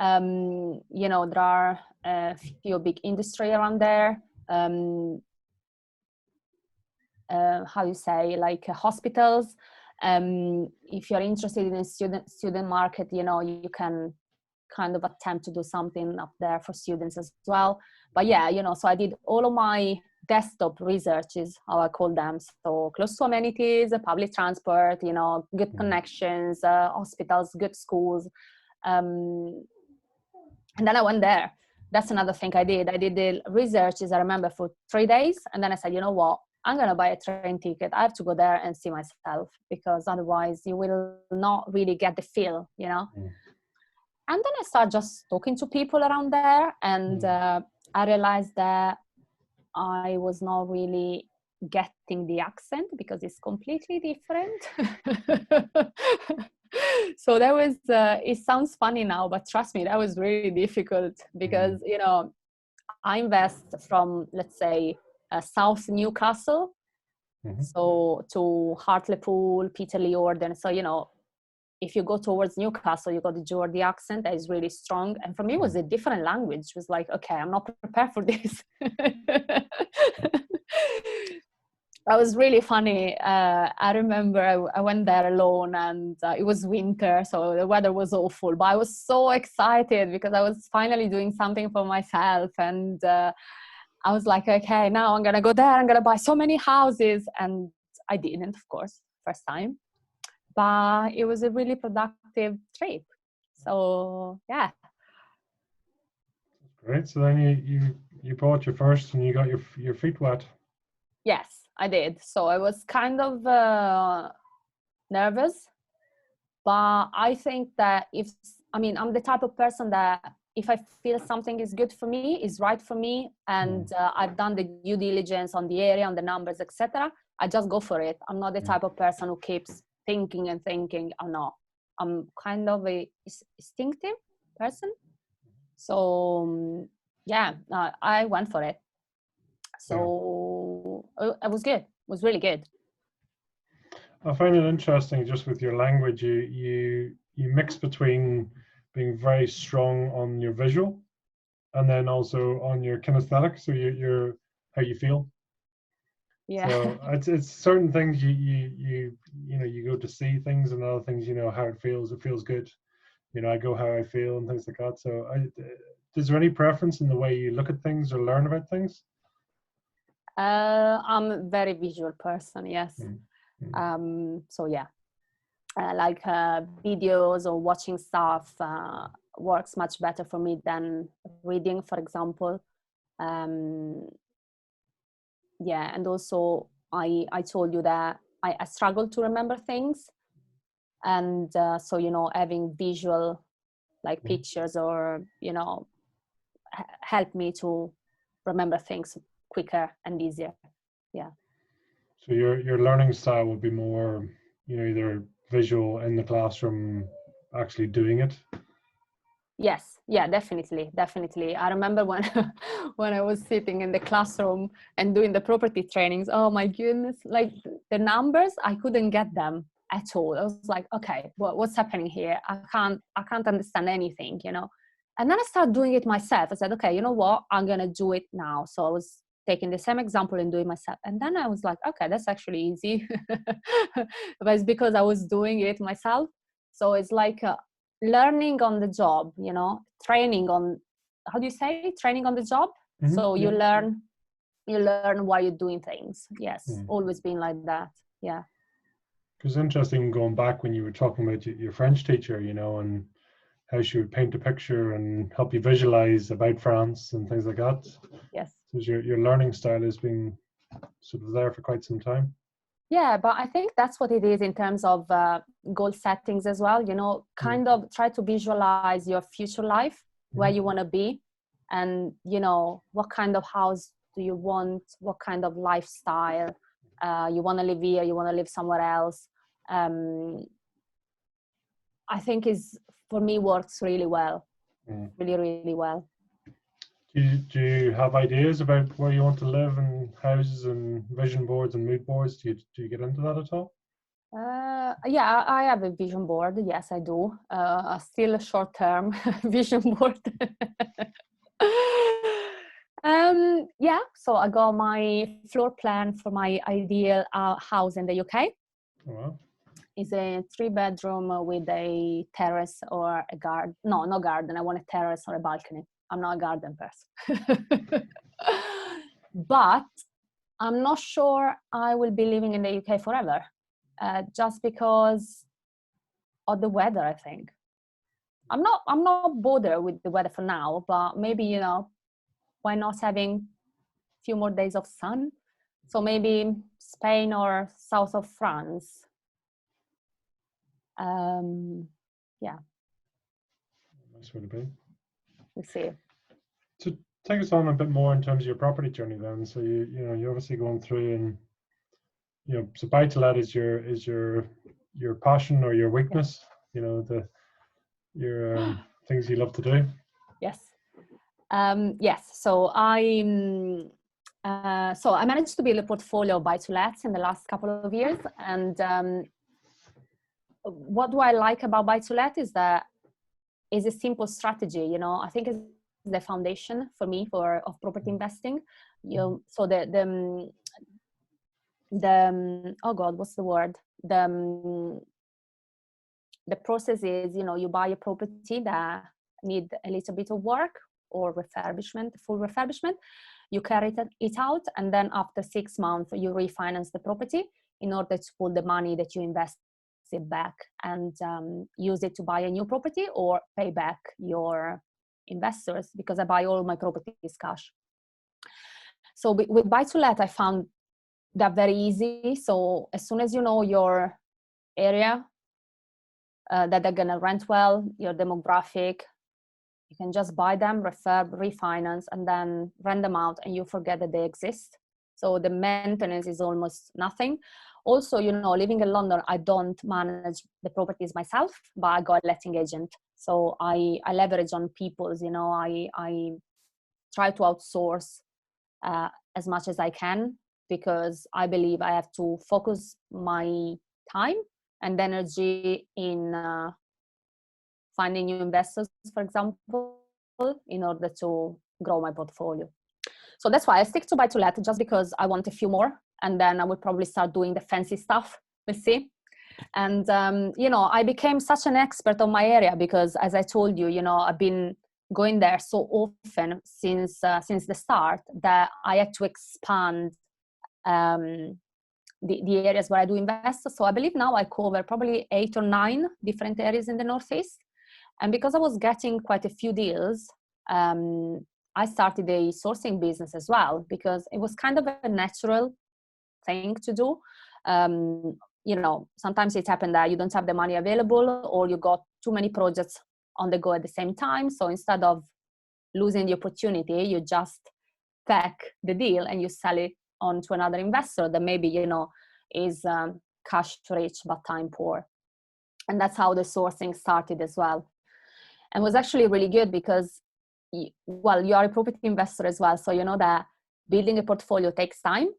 You know, there are a few big industry around there. How you say, like hospitals. If you're interested in a student market, you know, you can kind of attempt to do something up there for students as well. But yeah, you know, so I did all of my desktop research is how I call them. So close to amenities, public transport, you know, good connections, hospitals, good schools. And then I went there. That's another thing I did. I did the research, as I remember, for 3 days. And then I said, you know what? I'm going to buy a train ticket. I have to go there and see myself, because otherwise you will not really get the feel, you know? And then I started just talking to people around there. And I realized that I was not really getting the accent because it's completely different. So that was, it sounds funny now, but trust me, that was really difficult because, you know, I invest from, let's say, South Newcastle, so to Hartlepool, Peterlee, Orden. So, you know, if you go towards Newcastle, you got the Geordie accent that is really strong. And for me, it was a different language. It was like, okay, I'm not prepared for this. That was really funny. I remember I went there alone, and it was winter, so the weather was awful. But I was so excited because I was finally doing something for myself. And I was like, okay, now I'm going to go there. I'm going to buy so many houses. And I didn't, of course, first time. But it was a really productive trip. So, yeah. Great. So then you bought your first and you got your feet wet. Yes, I did. So I was kind of nervous. But I think that I'm the type of person that if I feel something is good for me, is right for me, and I've done the due diligence on the area, on the numbers, etc., I just go for it. I'm not the type of person who keeps thinking and thinking. Oh no, I'm kind of a instinctive person. So yeah, I went for it. So it was good. It was really good. I find it interesting just with your language. You mix between being very strong on your visual and then also on your kinesthetic, so your how you feel. Yeah. So it's certain things you know, you go to see things, and other things, you know, how it feels good. You know, I go how I feel and things like that. So is there any preference in the way you look at things or learn about things? I'm a very visual person, yes. So yeah, like videos or watching stuff works much better for me than reading, for example. Yeah, and also I told you that I struggle to remember things, and so, you know, having visual like pictures or, you know, help me to remember things quicker and easier. Yeah. So your learning style would be more, you know, either visual in the classroom, actually doing it. Yes, yeah, definitely. I remember when when I was sitting in the classroom and doing the property trainings, oh my goodness, like the numbers, I couldn't get them at all. I was like, okay, what's happening here? I can't understand anything, you know. And then I started doing it myself. I said, okay, you know what? I'm gonna do it now. So I was taking the same example and doing myself. And then I was like, okay, that's actually easy. But it's because I was doing it myself. So it's like learning on the job, you know, training on, how do you say, training on the job? So you learn while you're doing things. Yes, always been like that. Yeah. Because interesting going back when you were talking about your French teacher, you know, and how she would paint a picture and help you visualize about France and things like that. Yes. So your learning style has been sort of there for quite some time. Yeah, but I think that's what it is in terms of goal settings as well. You know, kind of try to visualize your future life, where you want to be, and, you know, what kind of house do you want? What kind of lifestyle? You want to live here? You want to live somewhere else? I think for me works really well, really, really well. Do you have ideas about where you want to live and houses and vision boards and mood boards? Do you get into that at all? Yeah, I have a vision board. Yes, I do. Still a short-term vision board. Yeah, so I got my floor plan for my ideal house in the UK. Oh, wow. It's a 3-bedroom with a terrace or a garden. No, no garden. I want a terrace or a balcony. I'm not a garden person. But I'm not sure I will be living in the UK forever, just because of the weather, I think. I'm not bothered with the weather for now, but maybe, you know, why not having a few more days of sun? So maybe Spain or south of France. Yeah, Nice way to be. we'll see. So take us on a bit more in terms of your property journey then. So you're obviously going through, and so buy to let is your passion or your weakness, your things you love to do. Yes. Yes. So I managed to build a portfolio of buy-to-lets in the last couple of years. And what do I like about buy-to-let is that it's a simple strategy. You know, I think it's the foundation for me of property investing. So the oh God, what's the word? The process is, you buy a property that need a little bit of work or refurbishment, full refurbishment. You carry it out, and then after 6 months, you refinance the property in order to pull the money that you invested back and use it to buy a new property or pay back your investors, because I buy all my properties cash. So with buy-to-let, I found that very easy. So as soon as you know your area, that they're gonna rent well, your demographic, you can just buy them, refurb, refinance, and then rent them out, and you forget that they exist. So the maintenance is almost nothing. Also, living in London, I don't manage the properties myself, but I got a letting agent. So I leverage on people's, I try to outsource as much as I can, because I believe I have to focus my time and energy in finding new investors, for example, in order to grow my portfolio. So that's why I stick to buy-to-let, just because I want a few more, and then I would probably start doing the fancy stuff. We'll see. And I became such an expert on my area because, as I told you, I've been going there so often since the start that I had to expand the areas where I do invest. So I believe now I cover probably 8 or 9 different areas in the Northeast. And because I was getting quite a few deals, I started a sourcing business as well, because it was kind of a natural thing to do. Sometimes it happened that you don't have the money available, or you got too many projects on the go at the same time. So instead of losing the opportunity, you just pack the deal and you sell it on to another investor that maybe, is cash rich but time poor. And that's how the sourcing started as well. And was actually really good because, you are a property investor as well. So you know that building a portfolio takes time.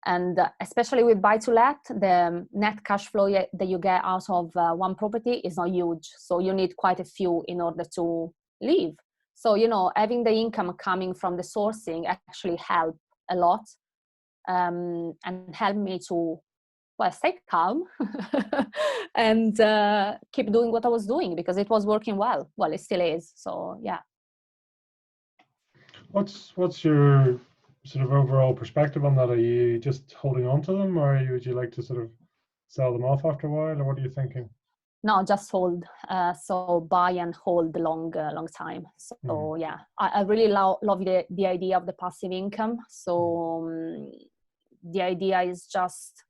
And especially with buy-to-let, the net cash flow that you get out of one property is not huge. So you need quite a few in order to live. So, having the income coming from the sourcing actually helped a lot, and helped me to, stay calm and keep doing what I was doing, because it was working well. Well, it still is. So, yeah. What's your sort of overall perspective on that? Are you just holding on to them, or would you like to sort of sell them off after a while, or what are you thinking? No, just hold. So buy and hold long time. So yeah, I really love the idea of the passive income. So the idea is just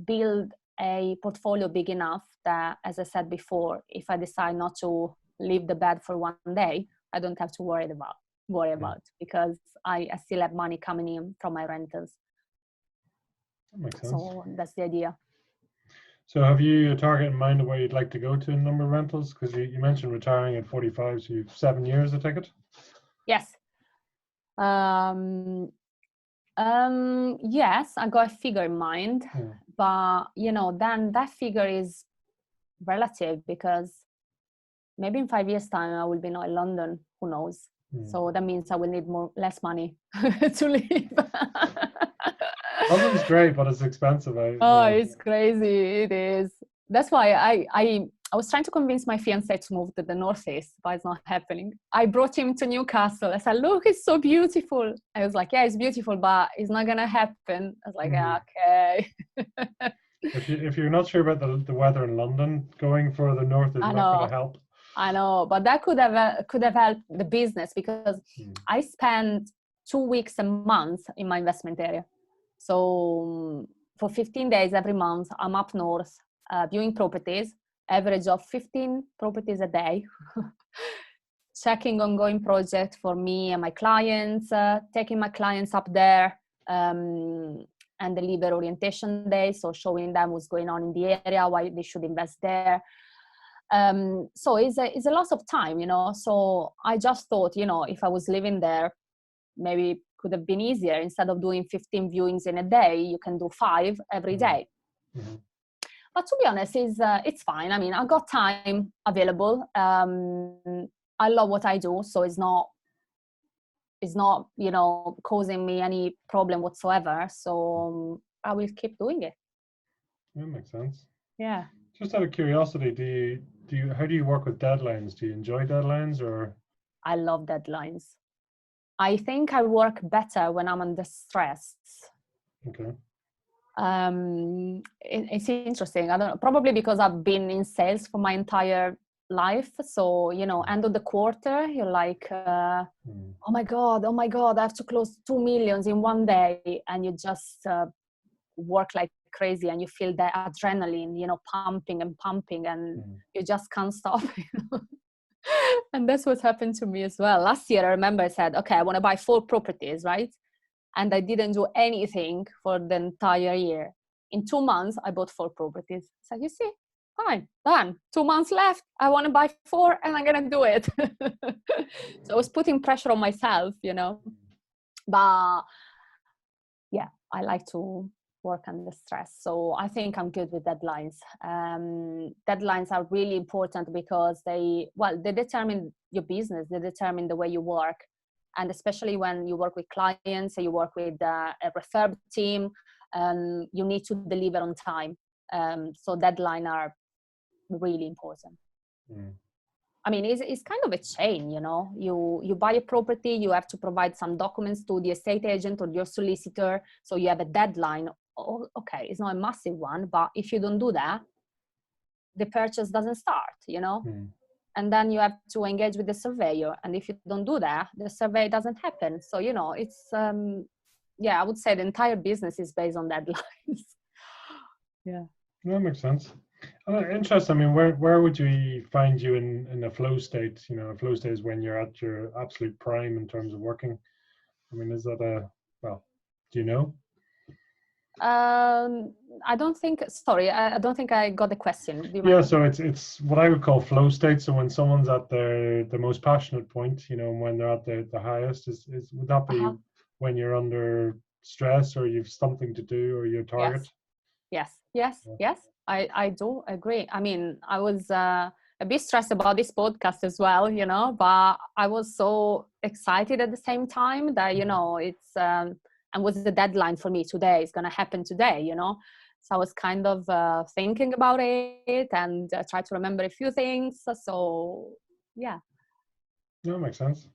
build a portfolio big enough that, as I said before, if I decide not to leave the bed for one day, I don't have to worry about worry about, because I still have money coming in from my rentals. That makes sense. So that's the idea. So have you a target in mind of where you'd like to go to in number of rentals? Because you mentioned retiring at 45, so you've 7 years, I take it? Yes. Yes, I got a figure in mind, but then that figure is relative, because maybe in 5 years' time I will be not in London. Who knows? So that means I will need less money to live. London's great, but it's expensive. It's crazy. It is. That's why I was trying to convince my fiance to move to the northeast, but it's not happening. I brought him to Newcastle. I said, "Look, it's so beautiful." I was like, "Yeah, it's beautiful, but it's not gonna happen." I was like, "Yeah, okay." If you're not sure about the weather in London, going further north is not going to help. I know, but that could have helped the business, because I spend 2 weeks a month in my investment area. So for 15 days every month, I'm up north viewing properties, average of 15 properties a day, checking ongoing projects for me and my clients, taking my clients up there, and deliver orientation days, so showing them what's going on in the area, why they should invest there. So it's a loss of time, So I just thought, if I was living there, maybe it could have been easier. Instead of doing 15 viewings in a day, you can do 5 every day. But to be honest, it's fine. I mean, I've got time available. I love what I do, so it's not causing me any problem whatsoever. So I will keep doing it. That makes sense. Yeah. Just out of curiosity, how do you work with deadlines? Do you enjoy deadlines, or? I love deadlines. I think I work better when I'm under stress. Okay. It's interesting. I don't know, probably because I've been in sales for my entire life. So, end of the quarter, you're like, oh my God, I have to close 2 million in one day. And you just work like crazy, and you feel the adrenaline, pumping and pumping, and you just can't stop. And that's what happened to me as well. Last year, I remember I said, okay, I want to buy 4 properties, right? And I didn't do anything for the entire year. In 2 months, I bought 4 properties. So you see, fine, done. 2 months left. I want to buy 4, and I'm going to do it. So I was putting pressure on myself, But yeah, I like to work under stress. So I think I'm good with deadlines. Deadlines are really important, because they determine your business, they determine the way you work. And especially when you work with clients, or you work with a refurb team, you need to deliver on time. So deadlines are really important. I mean, it's kind of a chain, You buy a property, you have to provide some documents to the estate agent or your solicitor. So you have a deadline. Oh, okay, it's not a massive one, but if you don't do that, the purchase doesn't start, And then you have to engage with the surveyor. And if you don't do that, the survey doesn't happen. So, it's, I would say the entire business is based on deadlines. Yeah. That makes sense. Interesting. I mean, where would you find you in a flow state? A flow state is when you're at your absolute prime in terms of working. I mean, is that do you know? I don't think I got the question. So it's what I would call flow state. So when someone's at their most passionate point, when they're at the highest, would that be when you're under stress, or you've something to do, or your target? Yes. I do agree. I mean, I was a bit stressed about this podcast as well, but I was so excited at the same time that, it's, and what's the deadline for me today? It's going to happen today, So I was kind of thinking about it, and try to remember a few things. So, yeah. That makes sense.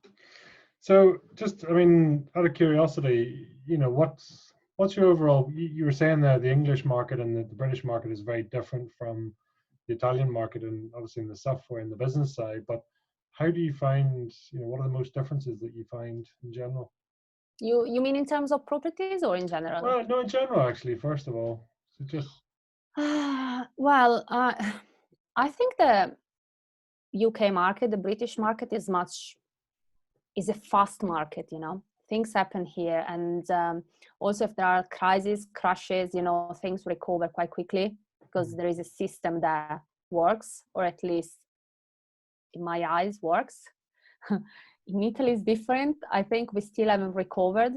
So just, I mean, out of curiosity, what's your overall, you were saying that the English market and the British market is very different from the Italian market, and obviously in the software and the business side, but how do you find, what are the most differences that you find in general? You mean in terms of properties, or in general? Well, no, in general, actually, first of all. So just... Well, I think the UK market, the British market, is much is a fast market, you know. Things happen here, and also if there are crises, crashes, you know, things recover quite quickly because there is a system that works, or at least in my eyes works. In Italy is different. I think we still haven't recovered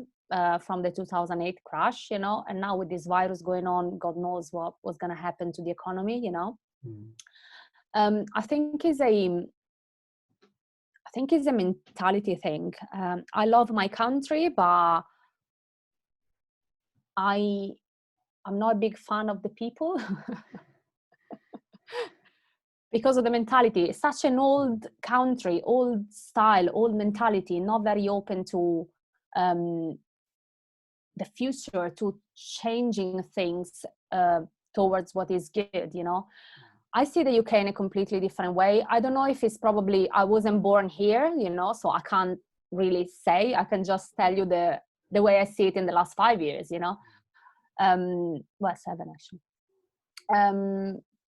from the 2008 crash, you know, and now with this virus going on, God knows what was going to happen to the economy, you know. I think it's a mentality thing. I love my country, but I'm not a big fan of the people because of the mentality. It's such an old country, old style, old mentality, not very open to the future, to changing things towards what is good, you know. I see the UK in a completely different way. I don't know if it's probably, I wasn't born here, you know, so I can't really say. I can just tell you the way I see it in the last 5 years, you know. Well, 7 actually.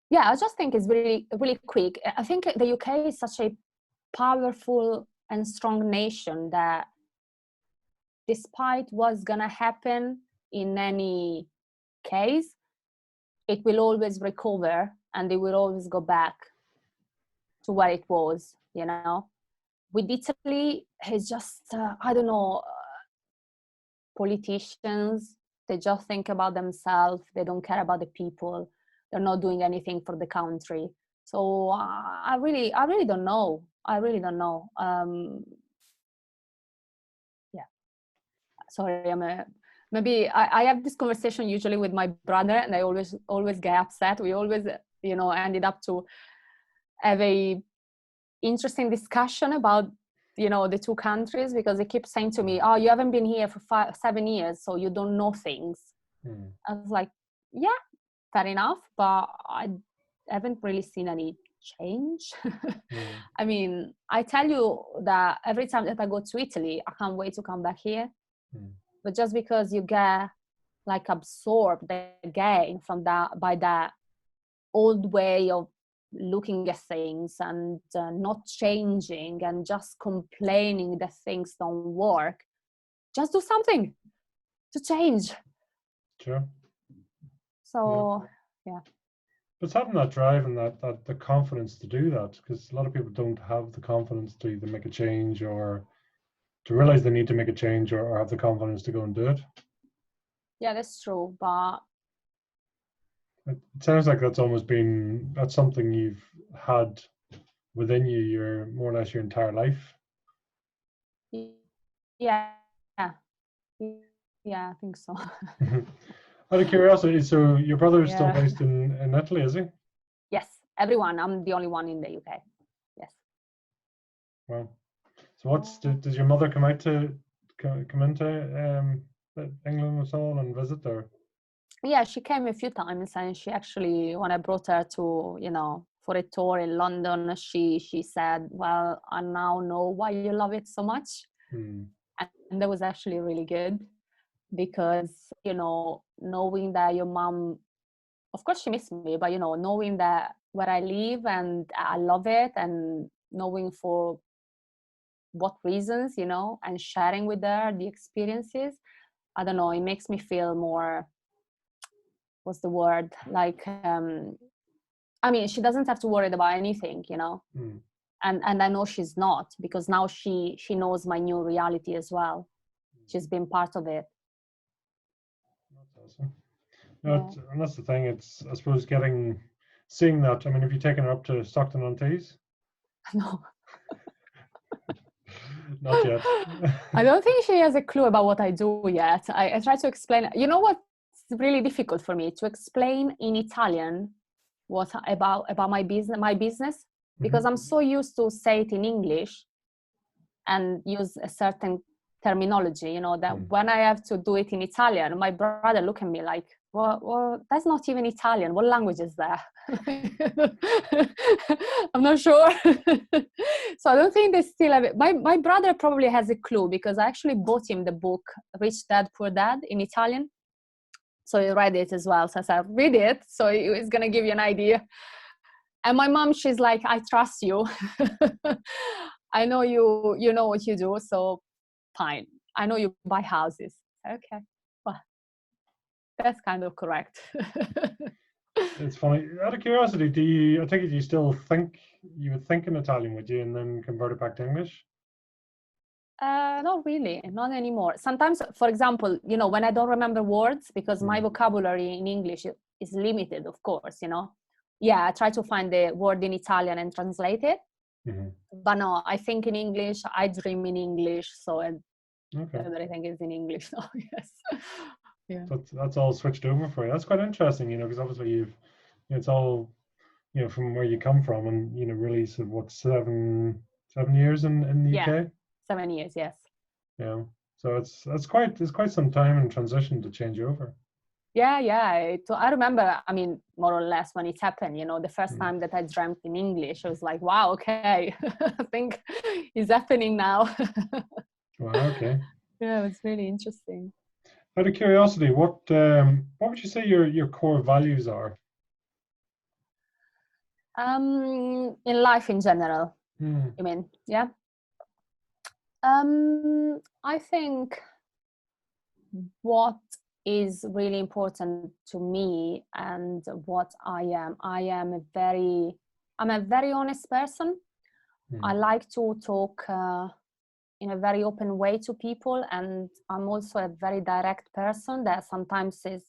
Yeah, I just think it's really, really quick. I think the UK is such a powerful and strong nation that despite what's gonna happen in any case, it will always recover and it will always go back to where it was, you know. With Italy, it's just, I don't know, politicians, they just think about themselves. They don't care about the people. They're not doing anything for the country. So I really don't know. I really don't know. Yeah. Sorry, maybe I have this conversation usually with my brother, and I always get upset. We always, you know, ended up to have a interesting discussion about, you know, the two countries, because he keeps saying to me, oh, you haven't been here for 7 years, so you don't know things. I was like, yeah, fair enough, but I haven't really seen any change. I mean, I tell you that every time that I go to Italy, I can't wait to come back here. But just because you get like absorbed again from that, by that old way of looking at things and not changing and just complaining that things don't work, just do something to change. Sure. So yeah. But it's having that drive and that the confidence to do that, because a lot of people don't have the confidence to either make a change or to realize they need to make a change, or have the confidence to go and do it. Yeah, that's true. But it sounds like that's something you've had within you your more or less your entire life. Yeah, I think so. Out of curiosity, so your brother is still Yeah. based in Italy, is he? Yes, everyone. I'm the only one in the UK. Yes. Wow. So does your mother come into England at all and visit, or? Yeah, she came a few times, and she actually, when I brought her to, you know, for a tour in London, she said, well, I now know why you love it so much. And that was actually really good, because, you know, knowing that your mom, of course she missed me, but, you know, knowing that where I live and I love it, and knowing for what reasons, you know, and sharing with her the experiences, I don't know, it makes me feel more, what's the word, like I mean, she doesn't have to worry about anything, you know. And I know she's not, because now she knows my new reality as well. She's been part of it. That's awesome. No, and that's the thing, it's, I suppose, seeing that. I mean, have you taken her up to Stockton-on-Tees? No. Not yet. I don't think she has a clue about what I do yet. I try to explain. You know what's really difficult for me? To explain in Italian what about my business, because I'm so used to say it in English and use a certain terminology, you know, that when I have to do it in Italian, my brother look at me like, well, that's not even Italian. What language is that? I'm not sure. So I don't think they still have it. My brother probably has a clue, because I actually bought him the book Rich Dad Poor Dad in Italian. So he read it as well. So I said, read it. So it's going to give you an idea. And my mom, she's like, I trust you. I know you know what you do, so fine. I know you buy houses. Okay, well, that's kind of correct. It's funny. Out of curiosity, I take it you still think, you would think in Italian, would you, and then convert it back to English? Not really, not anymore. Sometimes, for example, when I don't remember words, because my vocabulary in English is limited, of course, Yeah, I try to find the word in Italian and translate it. But no, I think in English, I dream in English, so Okay. everything is in English now, yes. Yeah. That's all switched over for you. That's quite interesting, because obviously it's all, from where you come from, and really sort of what, 7 years in the UK? 7 years, yes. Yeah. So it's quite some time in transition to change over. Yeah. I remember, more or less when it happened, the first time that I dreamt in English, I was like, wow, okay, I think it's happening now. Wow, okay. Yeah, it's really interesting. Out of curiosity, what would you say your core values are? In life in general, you mean? Yeah. I think what is really important to me and what I'm a very honest person. I like to talk in a very open way to people, and I'm also a very direct person that sometimes is,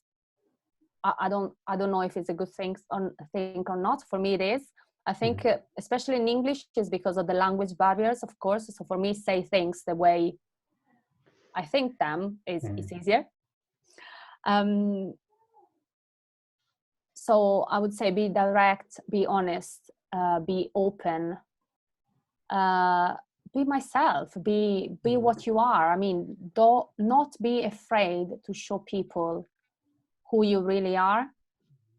I don't know if it's a good thing or not. For me it is. I think especially in English is because of the language barriers, of course. So for me, say things the way I think them is easier. So I would say be direct, be honest, be open, be myself, be what you are. Do not be afraid to show people who you really are,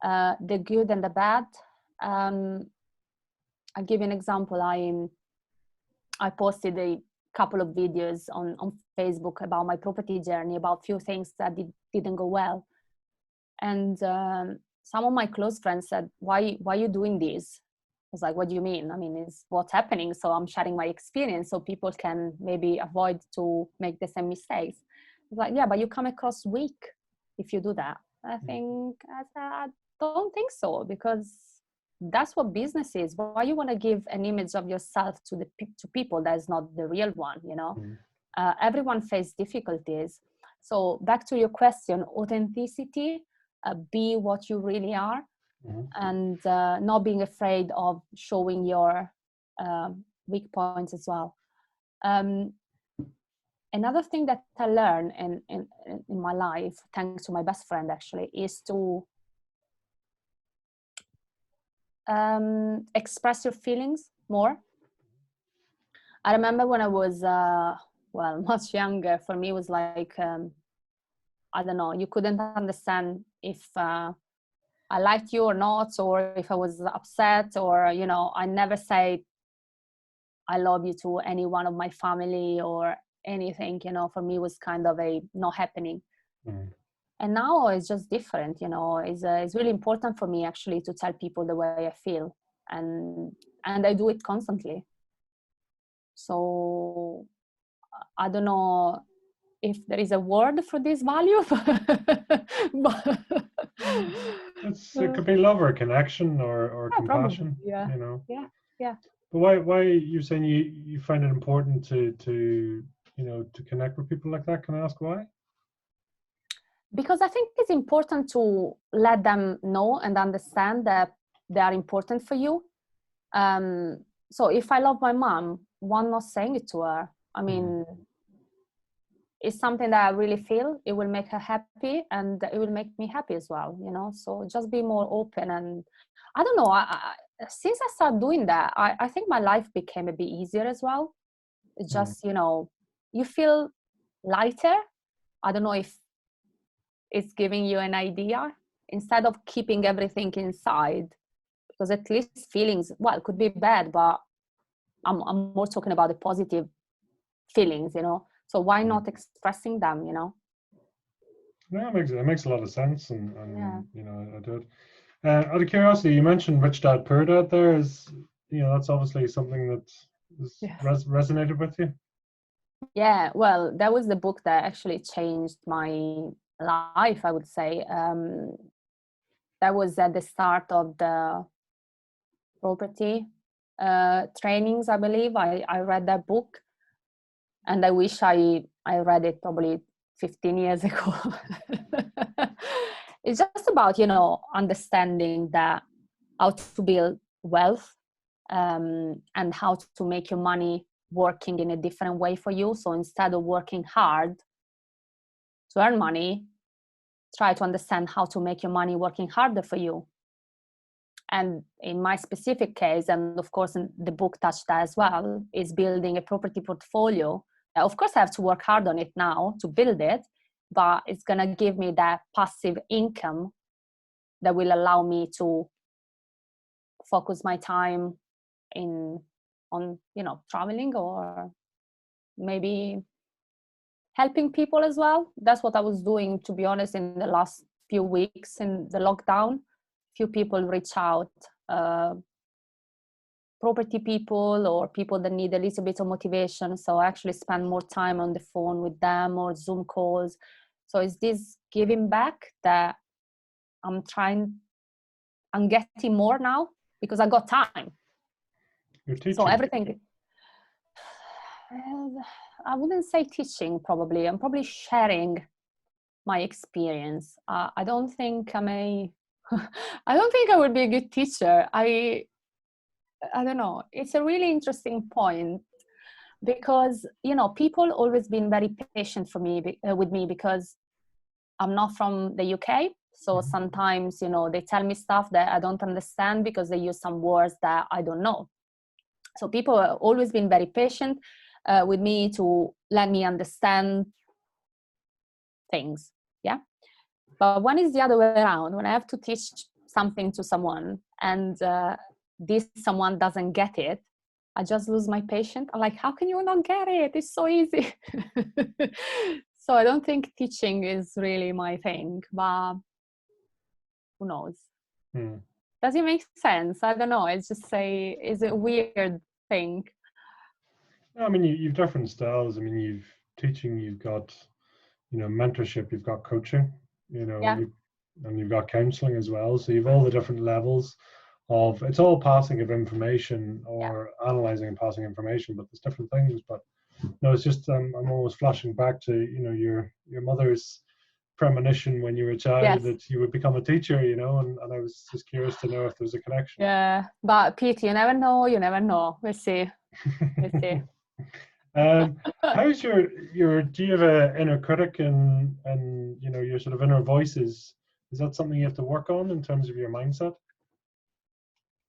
the good and the bad. I'll give you an example. I posted a couple of videos on Facebook about my property journey, about few things that didn't go well. And some of my close friends said, why are you doing this? I was like, what do you mean? It's what's happening. So I'm sharing my experience so people can maybe avoid to make the same mistakes. I was like, yeah, but you come across weak if you do that. I don't think so, because that's what business is. Why you want to give an image of yourself to people that is not the real one, Everyone faces difficulties. So back to your question, authenticity, be what you really are, and not being afraid of showing your weak points as well. Another thing that I learned in my life, thanks to my best friend actually, is to express your feelings more. I remember when I was much younger, for me it was like I don't know, you couldn't understand if I liked you or not, or if I was upset, or I never say I love you to any one of my family or anything. For me it was kind of a not happening. And now it's just different. It's really important for me actually to tell people the way I feel, and I do it constantly. So I don't know if there is a word for this value. But it could be love or connection or compassion. Probably, yeah. But why are you saying you find it important to connect with people like that? Can I ask why? Because I think it's important to let them know and understand that they are important for you. So if I love my mom, why not saying it to her? It's something that I really feel. It will make her happy, and it will make me happy as well. So just be more open. And I don't know. Since I started doing that, I think my life became a bit easier as well. It's just you feel lighter. I don't know if it's giving you an idea, instead of keeping everything inside, because at least feelings, well, it could be bad, but I'm more talking about the positive feelings, so why not expressing them? Yeah, it makes a lot of sense, and I do it. Out of curiosity, you mentioned Rich Dad Poor Dad there. Is that's obviously something that Yeah. resonated with you? Yeah, well, that was the book that actually changed my life, I would say. That was at the start of the property trainings, I believe. I read that book, and I wish I read it probably 15 years ago. It's just about, understanding that how to build wealth, and how to make your money working in a different way for you. So instead of working hard to earn money, try to understand how to make your money working harder for you. And in my specific case, and of course the book touched that as well, is building a property portfolio. Of course I have to work hard on it now to build it, but it's going to give me that passive income that will allow me to focus my time on traveling, or maybe helping people as well. That's what I was doing, to be honest, in the last few weeks in the lockdown. Few people reach out, property people or people that need a little bit of motivation. So I actually spend more time on the phone with them or Zoom calls. So it's this giving back that I'm getting more now because I got time. You're teaching. So everything, I wouldn't say teaching, probably. I'm probably sharing my experience. I don't think I don't think I would be a good teacher. I don't know. It's a really interesting point because, people always been very patient for me with me because I'm not from the UK. So sometimes, they tell me stuff that I don't understand because they use some words that I don't know. So people have always been very patient with me to let me understand things. Yeah. But when it's the other way around, when I have to teach something to someone and this someone doesn't get it, I just lose my patience. I'm like, how can you not get it? It's so easy. So I don't think teaching is really my thing, but who knows? Does it make sense? I don't know. It's just it's a weird thing. I mean, you've different styles. I mean, you've teaching, you've got, mentorship, you've got coaching, Yeah. and you've got counseling as well. So you've all the different levels of, it's all passing of information or analyzing and passing information, but there's different things. But no, it's just I'm always flashing back to your mother's premonition when you were a child that you would become a teacher, and I was just curious to know if there was a connection. Yeah, but Pete, you never know. We'll see. We'll see. How's your do you have an inner critic and your sort of inner voices? Is that something you have to work on in terms of your mindset?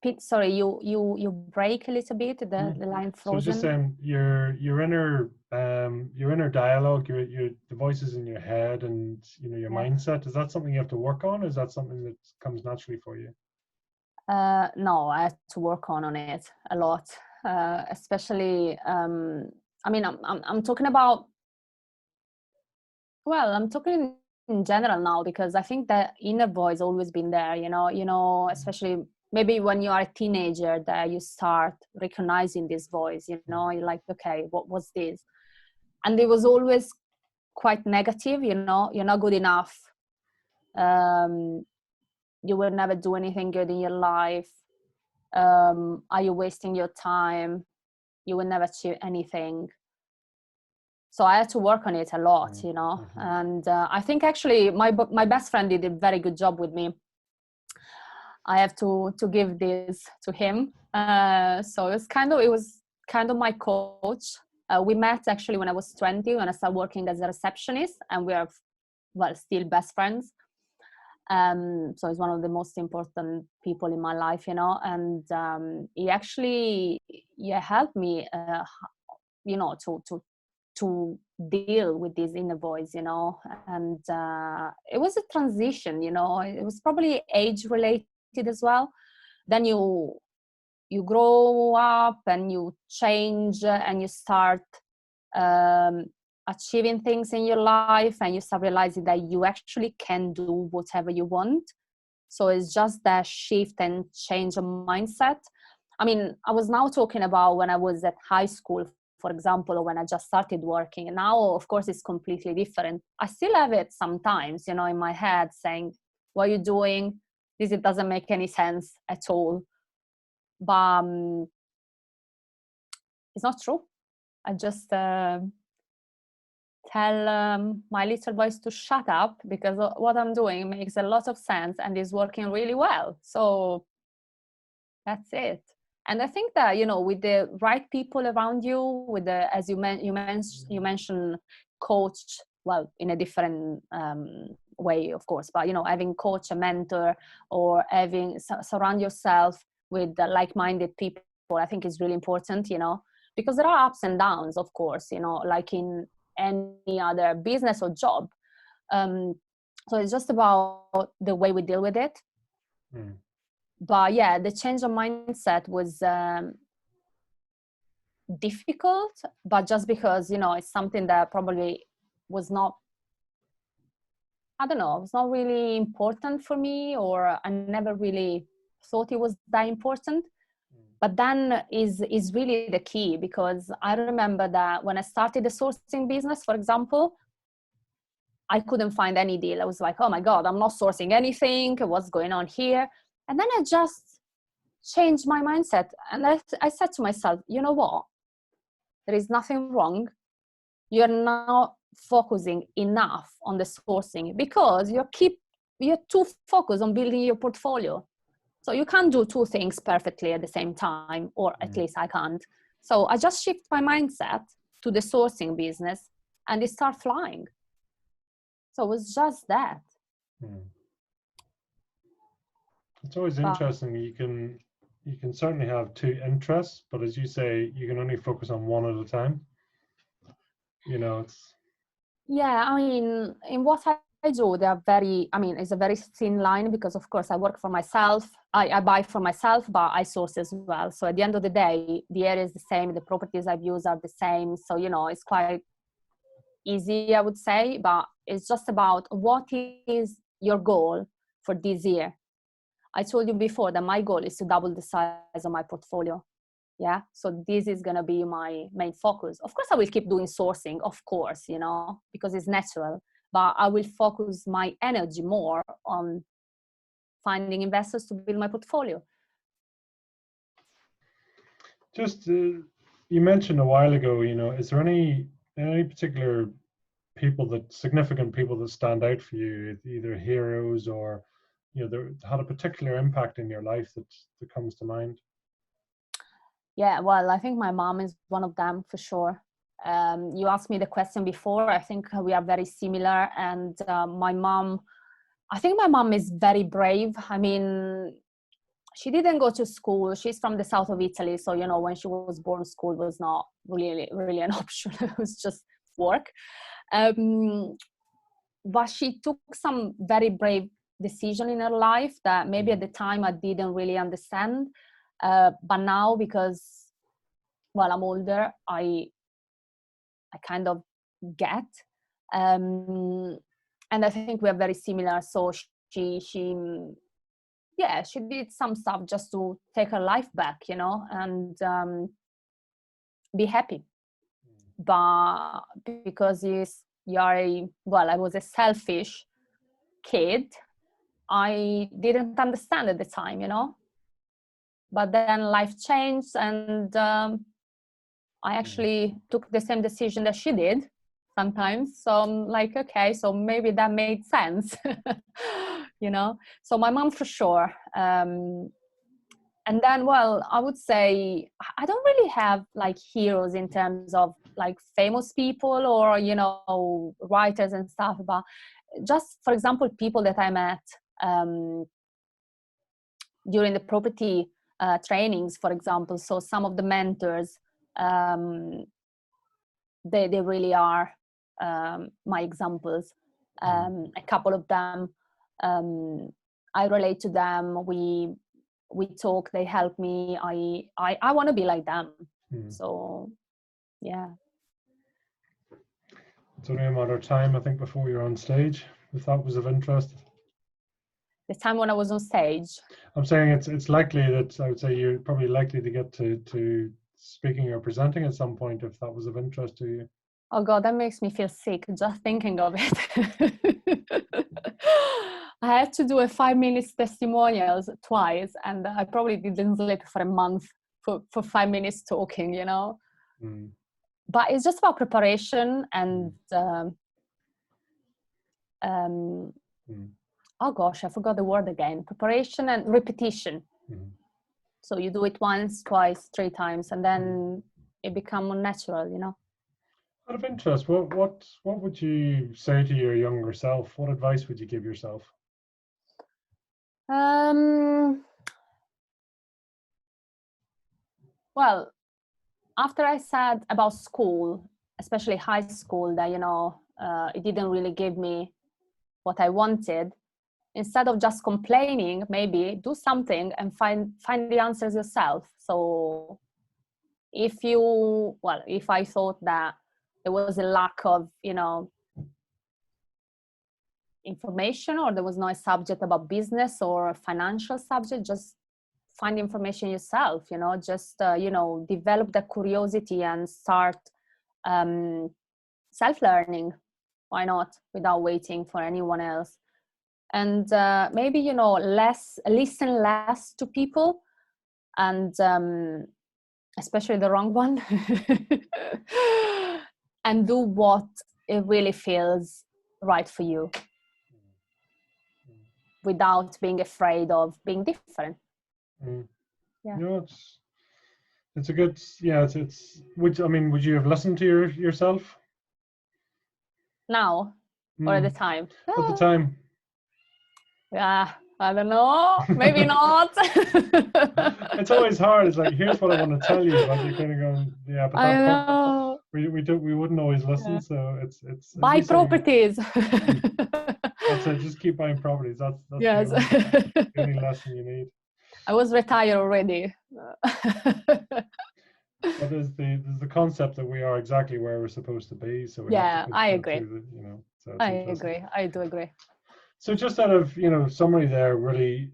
Pete, sorry, you break a little bit. The line frozen. So just saying your inner dialogue, the voices in your head, and your mindset. Is that something you have to work on? Or is that something that comes naturally for you? No, I have to work on it a lot, especially. I mean, I'm talking about. Well, I'm talking in general now because I think that inner voice always been there. Especially maybe when you are a teenager that you start recognizing this voice. You're like, okay, what was this? And it was always quite negative. You're not good enough. You will never do anything good in your life. Are you wasting your time? You will never achieve anything. So I had to work on it a lot, and I think actually my best friend did a very good job with me. I have to give this to him. So it was kind of my coach. We met actually when I was 20, when I started working as a receptionist, and we are still best friends. So he's one of the most important people in my life, and he actually helped me, to deal with this inner voice, and it was a transition, it was probably age related as well. Then you grow up and you change and you start achieving things in your life, and you start realizing that you actually can do whatever you want. So it's just that shift and change of mindset. I mean, I was now talking about when I was at high school, for example, or when I just started working. And now, of course, it's completely different. I still have it sometimes, you know, in my head saying, what are you doing? This, it doesn't make any sense at all. But it's not true. I just tell my little boys to shut up, because what I'm doing makes a lot of sense and is working really well. So that's it. And I think that, you know, with the right people around you, with the, as you mentioned coach, well, in a different way, of course, but, you know, having coach, a mentor, or having surround yourself with like-minded people, I think is really important, you know, because there are ups and downs, of course, you know, like in any other business or job. So it's just about the way we deal with it. But yeah, the change of mindset was difficult, but just because, you know, it's something that probably was not, I don't know, it was not really important for me, or I never really thought it was that important. But then is really the key, because I remember that when I started the sourcing business, for example, I couldn't find any deal. I was like, oh my God, I'm not sourcing anything. What's going on here? And then I just changed my mindset. And I said to myself, you know what? There is nothing wrong. You're not focusing enough on the sourcing, because you're too focused on building your portfolio. So you can't do two things perfectly at the same time, or at least I can't. So I just shift my mindset to the sourcing business, and it started flying. So it was just that. It's always interesting. You can certainly have two interests, but as you say, you can only focus on one at a time. You know, it's. Yeah, I mean, in what I do, they are very, I mean, it's a very thin line, because of course I work for myself, I buy for myself, but I source as well. So at the end of the day, the area is the same, the properties I've used are the same. So, you know, it's quite easy, I would say, but it's just about what is your goal for this year. I told you before that my goal is to double the size of my portfolio. Yeah, so this is going to be my main focus. Of course, I will keep doing sourcing, of course, you know, because it's natural, but I will focus my energy more on finding investors to build my portfolio. Just, you mentioned a while ago, you know, is there any particular significant people that stand out for you, either heroes or, you know, had a particular impact in your life that comes to mind? Yeah, well, I think my mom is one of them for sure. You asked me the question before. I think we are very similar. And I think my mom is very brave. I mean, she didn't go to school. She's from the south of Italy. So, you know, when she was born, school was not really an option. It was just work. But she took some very brave decision in her life that maybe at the time I didn't really understand. But now, because, well, I'm older, I kind of get. And I think we're very similar. So she did some stuff just to take her life back, you know, and be happy. But because I was a selfish kid, I didn't understand at the time, you know. But then life changed, and I actually took the same decision that she did sometimes. So I'm like, okay, so maybe that made sense, you know. So my mom for sure. And then, well, I would say I don't really have like heroes in terms of like famous people or, you know, writers and stuff, but just, for example, people that I met during the property trainings, for example. So some of the mentors, they really are my examples. A couple of them, I relate to them. We talk, they help me. I want to be like them. So yeah, It's only a matter of time, I think, before you're on stage, if that was of interest. The time when I was on stage. I'm saying it's likely that I would say you're probably likely to get to speaking or presenting at some point if that was of interest to you. Oh God, that makes me feel sick just thinking of it. I had to do a 5 minutes testimonials twice, and I probably didn't sleep for a month for 5 minutes talking, you know. Mm. But it's just about preparation and oh gosh, I forgot the word again. Preparation and repetition. Mm. So you do it once, twice, 3 times, and then it becomes more natural, you know. Out of interest, what would you say to your younger self? What advice would you give yourself? Well, after I said about school, especially high school, that, you know, it didn't really give me what I wanted, instead of just complaining, maybe do something and find the answers yourself. So if I thought that there was a lack of, you know, information, or there was no subject about business or a financial subject, just find information yourself, you know, just you know, develop the curiosity and start self-learning. Why not, without waiting for anyone else? And maybe, you know, listen less to people, and especially the wrong one. And do what it really feels right for you, without being afraid of being different. Yeah. No, it's a good, yeah, would you have listened to yourself Now or at the time? at the time? Yeah, I don't know, maybe not. It's always hard. It's like, here's what I want to tell you, but you're kind of going, yeah, but I that know. we wouldn't always listen. Yeah. So it's buy properties. That's it. Just keep buying properties. That's yes. the only lesson you need. I was retired already. But there's the concept that we are exactly where we're supposed to be. So we have to I agree. you know, so it's I agree. I do agree. So just out of, you know, summary there, really,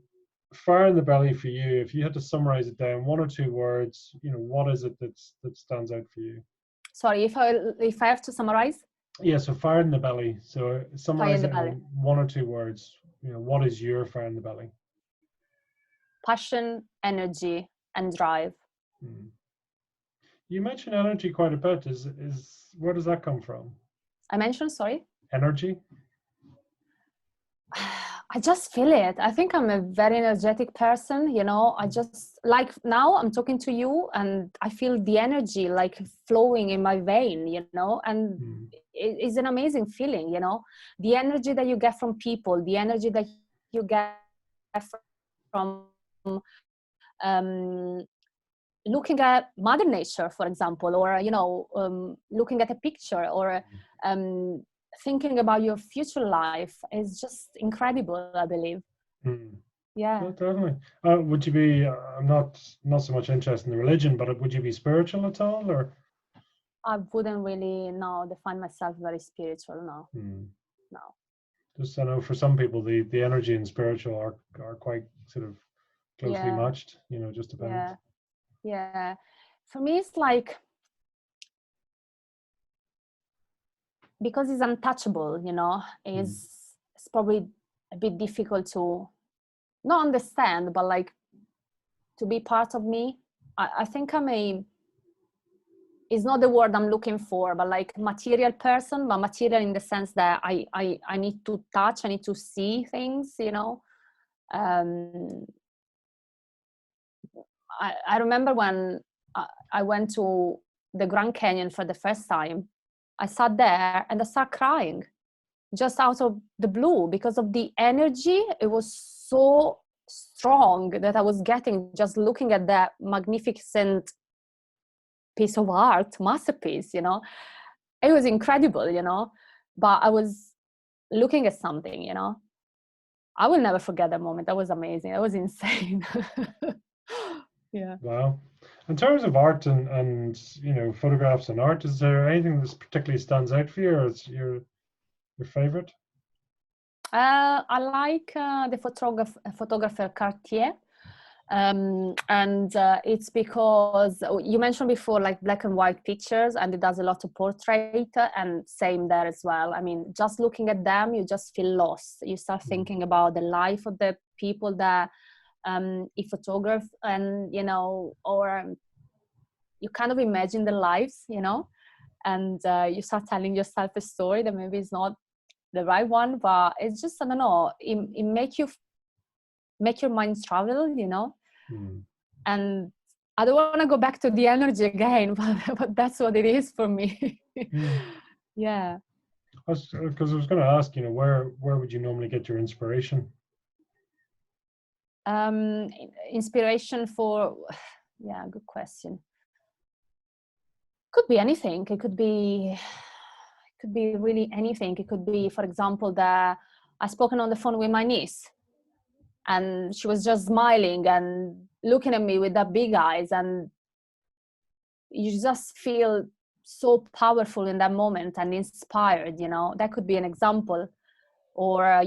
fire in the belly for you. If you had to summarize it down, 1 or 2 words, you know, what is it that stands out for you? Sorry, if I have to summarize. Yeah, so fire in the belly. So summarize it in 1 or 2 words. You know, what is your fire in the belly? Passion, energy, and drive. You mentioned energy quite a bit. Is where does that come from? I mentioned, sorry? Energy? I just feel it. I think I'm a very energetic person, you know. I just, like, now I'm talking to you and I feel the energy like flowing in my vein, you know, and it's an amazing feeling, you know. The energy that you get from people, the energy that you get from looking at Mother Nature, for example, or, you know, looking at a picture, or thinking about your future life is just incredible, I believe. Yeah. No, definitely. Would you be, I'm not so much interested in the religion, but would you be spiritual at all, or? I wouldn't really define myself very spiritual, no. No. Just, I know for some people the energy and spiritual are quite sort of closely matched, you know, just depends. Yeah. For me, it's like, because it's untouchable, you know, it's probably a bit difficult to not understand, but like to be part of me. I think it's not the word I'm looking for, but like material person, but material in the sense that I need to touch, I need to see things, you know. I remember when I went to the Grand Canyon for the first time, I sat there and I started crying just out of the blue because of the energy. It was so strong that I was getting just looking at that magnificent piece of art, masterpiece, you know. It was incredible, you know, but I was looking at something, you know. I will never forget that moment. That was amazing. That was insane. Yeah. Wow. In terms of art and you know, photographs and art, is there anything that particularly stands out for you, or is your favorite? I like the photographer Cartier. And it's because you mentioned before, like black and white pictures, and it does a lot of portrait, and same there as well. I mean, just looking at them, you just feel lost. You start thinking about the life of the people that he photographed, and or you kind of imagine the lives, and you start telling yourself a story that maybe is not the right one, but it's just, I don't know, it make your mind travel, and I don't want to go back to the energy again, but that's what it is for me. Yeah. Because I was going to ask, where would you normally get your inspiration? Inspiration for, yeah, good question. Could be anything. It could be really anything. It could be, for example, that I spoken on the phone with my niece, and she was just smiling and looking at me with that big eyes, and you just feel so powerful in that moment and inspired. That could be an example. Or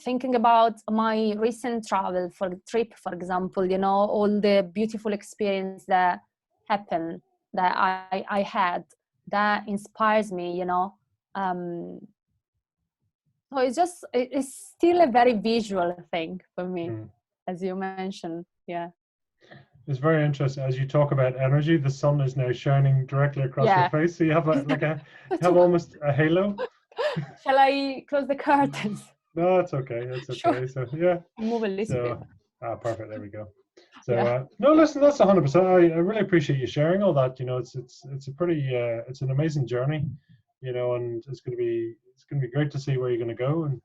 thinking about my recent travel for trip, for example, all the beautiful experience that happened, that I had, that inspires me. So it's still a very visual thing for me, as you mentioned. Yeah. It's very interesting. As you talk about energy, the sun is now shining directly across your face. So you have almost a halo. Shall I close the curtains? No, it's okay. It's okay. Sure. So yeah. Move a little bit. Perfect. There we go. So no, listen, that's 100%. I really appreciate you sharing all that. It's a pretty it's an amazing journey, and it's going to be great to see where you're going to go, and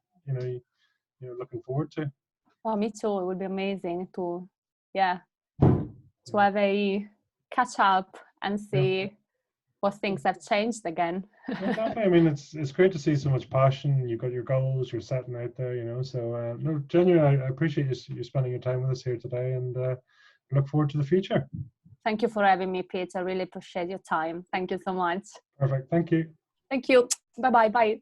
you're looking forward to. Oh, me too. It would be amazing to have a catch up and see what things have changed again. Definitely. I mean, it's great to see so much passion. You've got your goals, you're setting out there, so no, genuinely, I appreciate you spending your time with us here today, and look forward to the future. Thank you for having me, Pete. I really appreciate your time. Thank you so much. Perfect. Thank you. Thank you. Bye.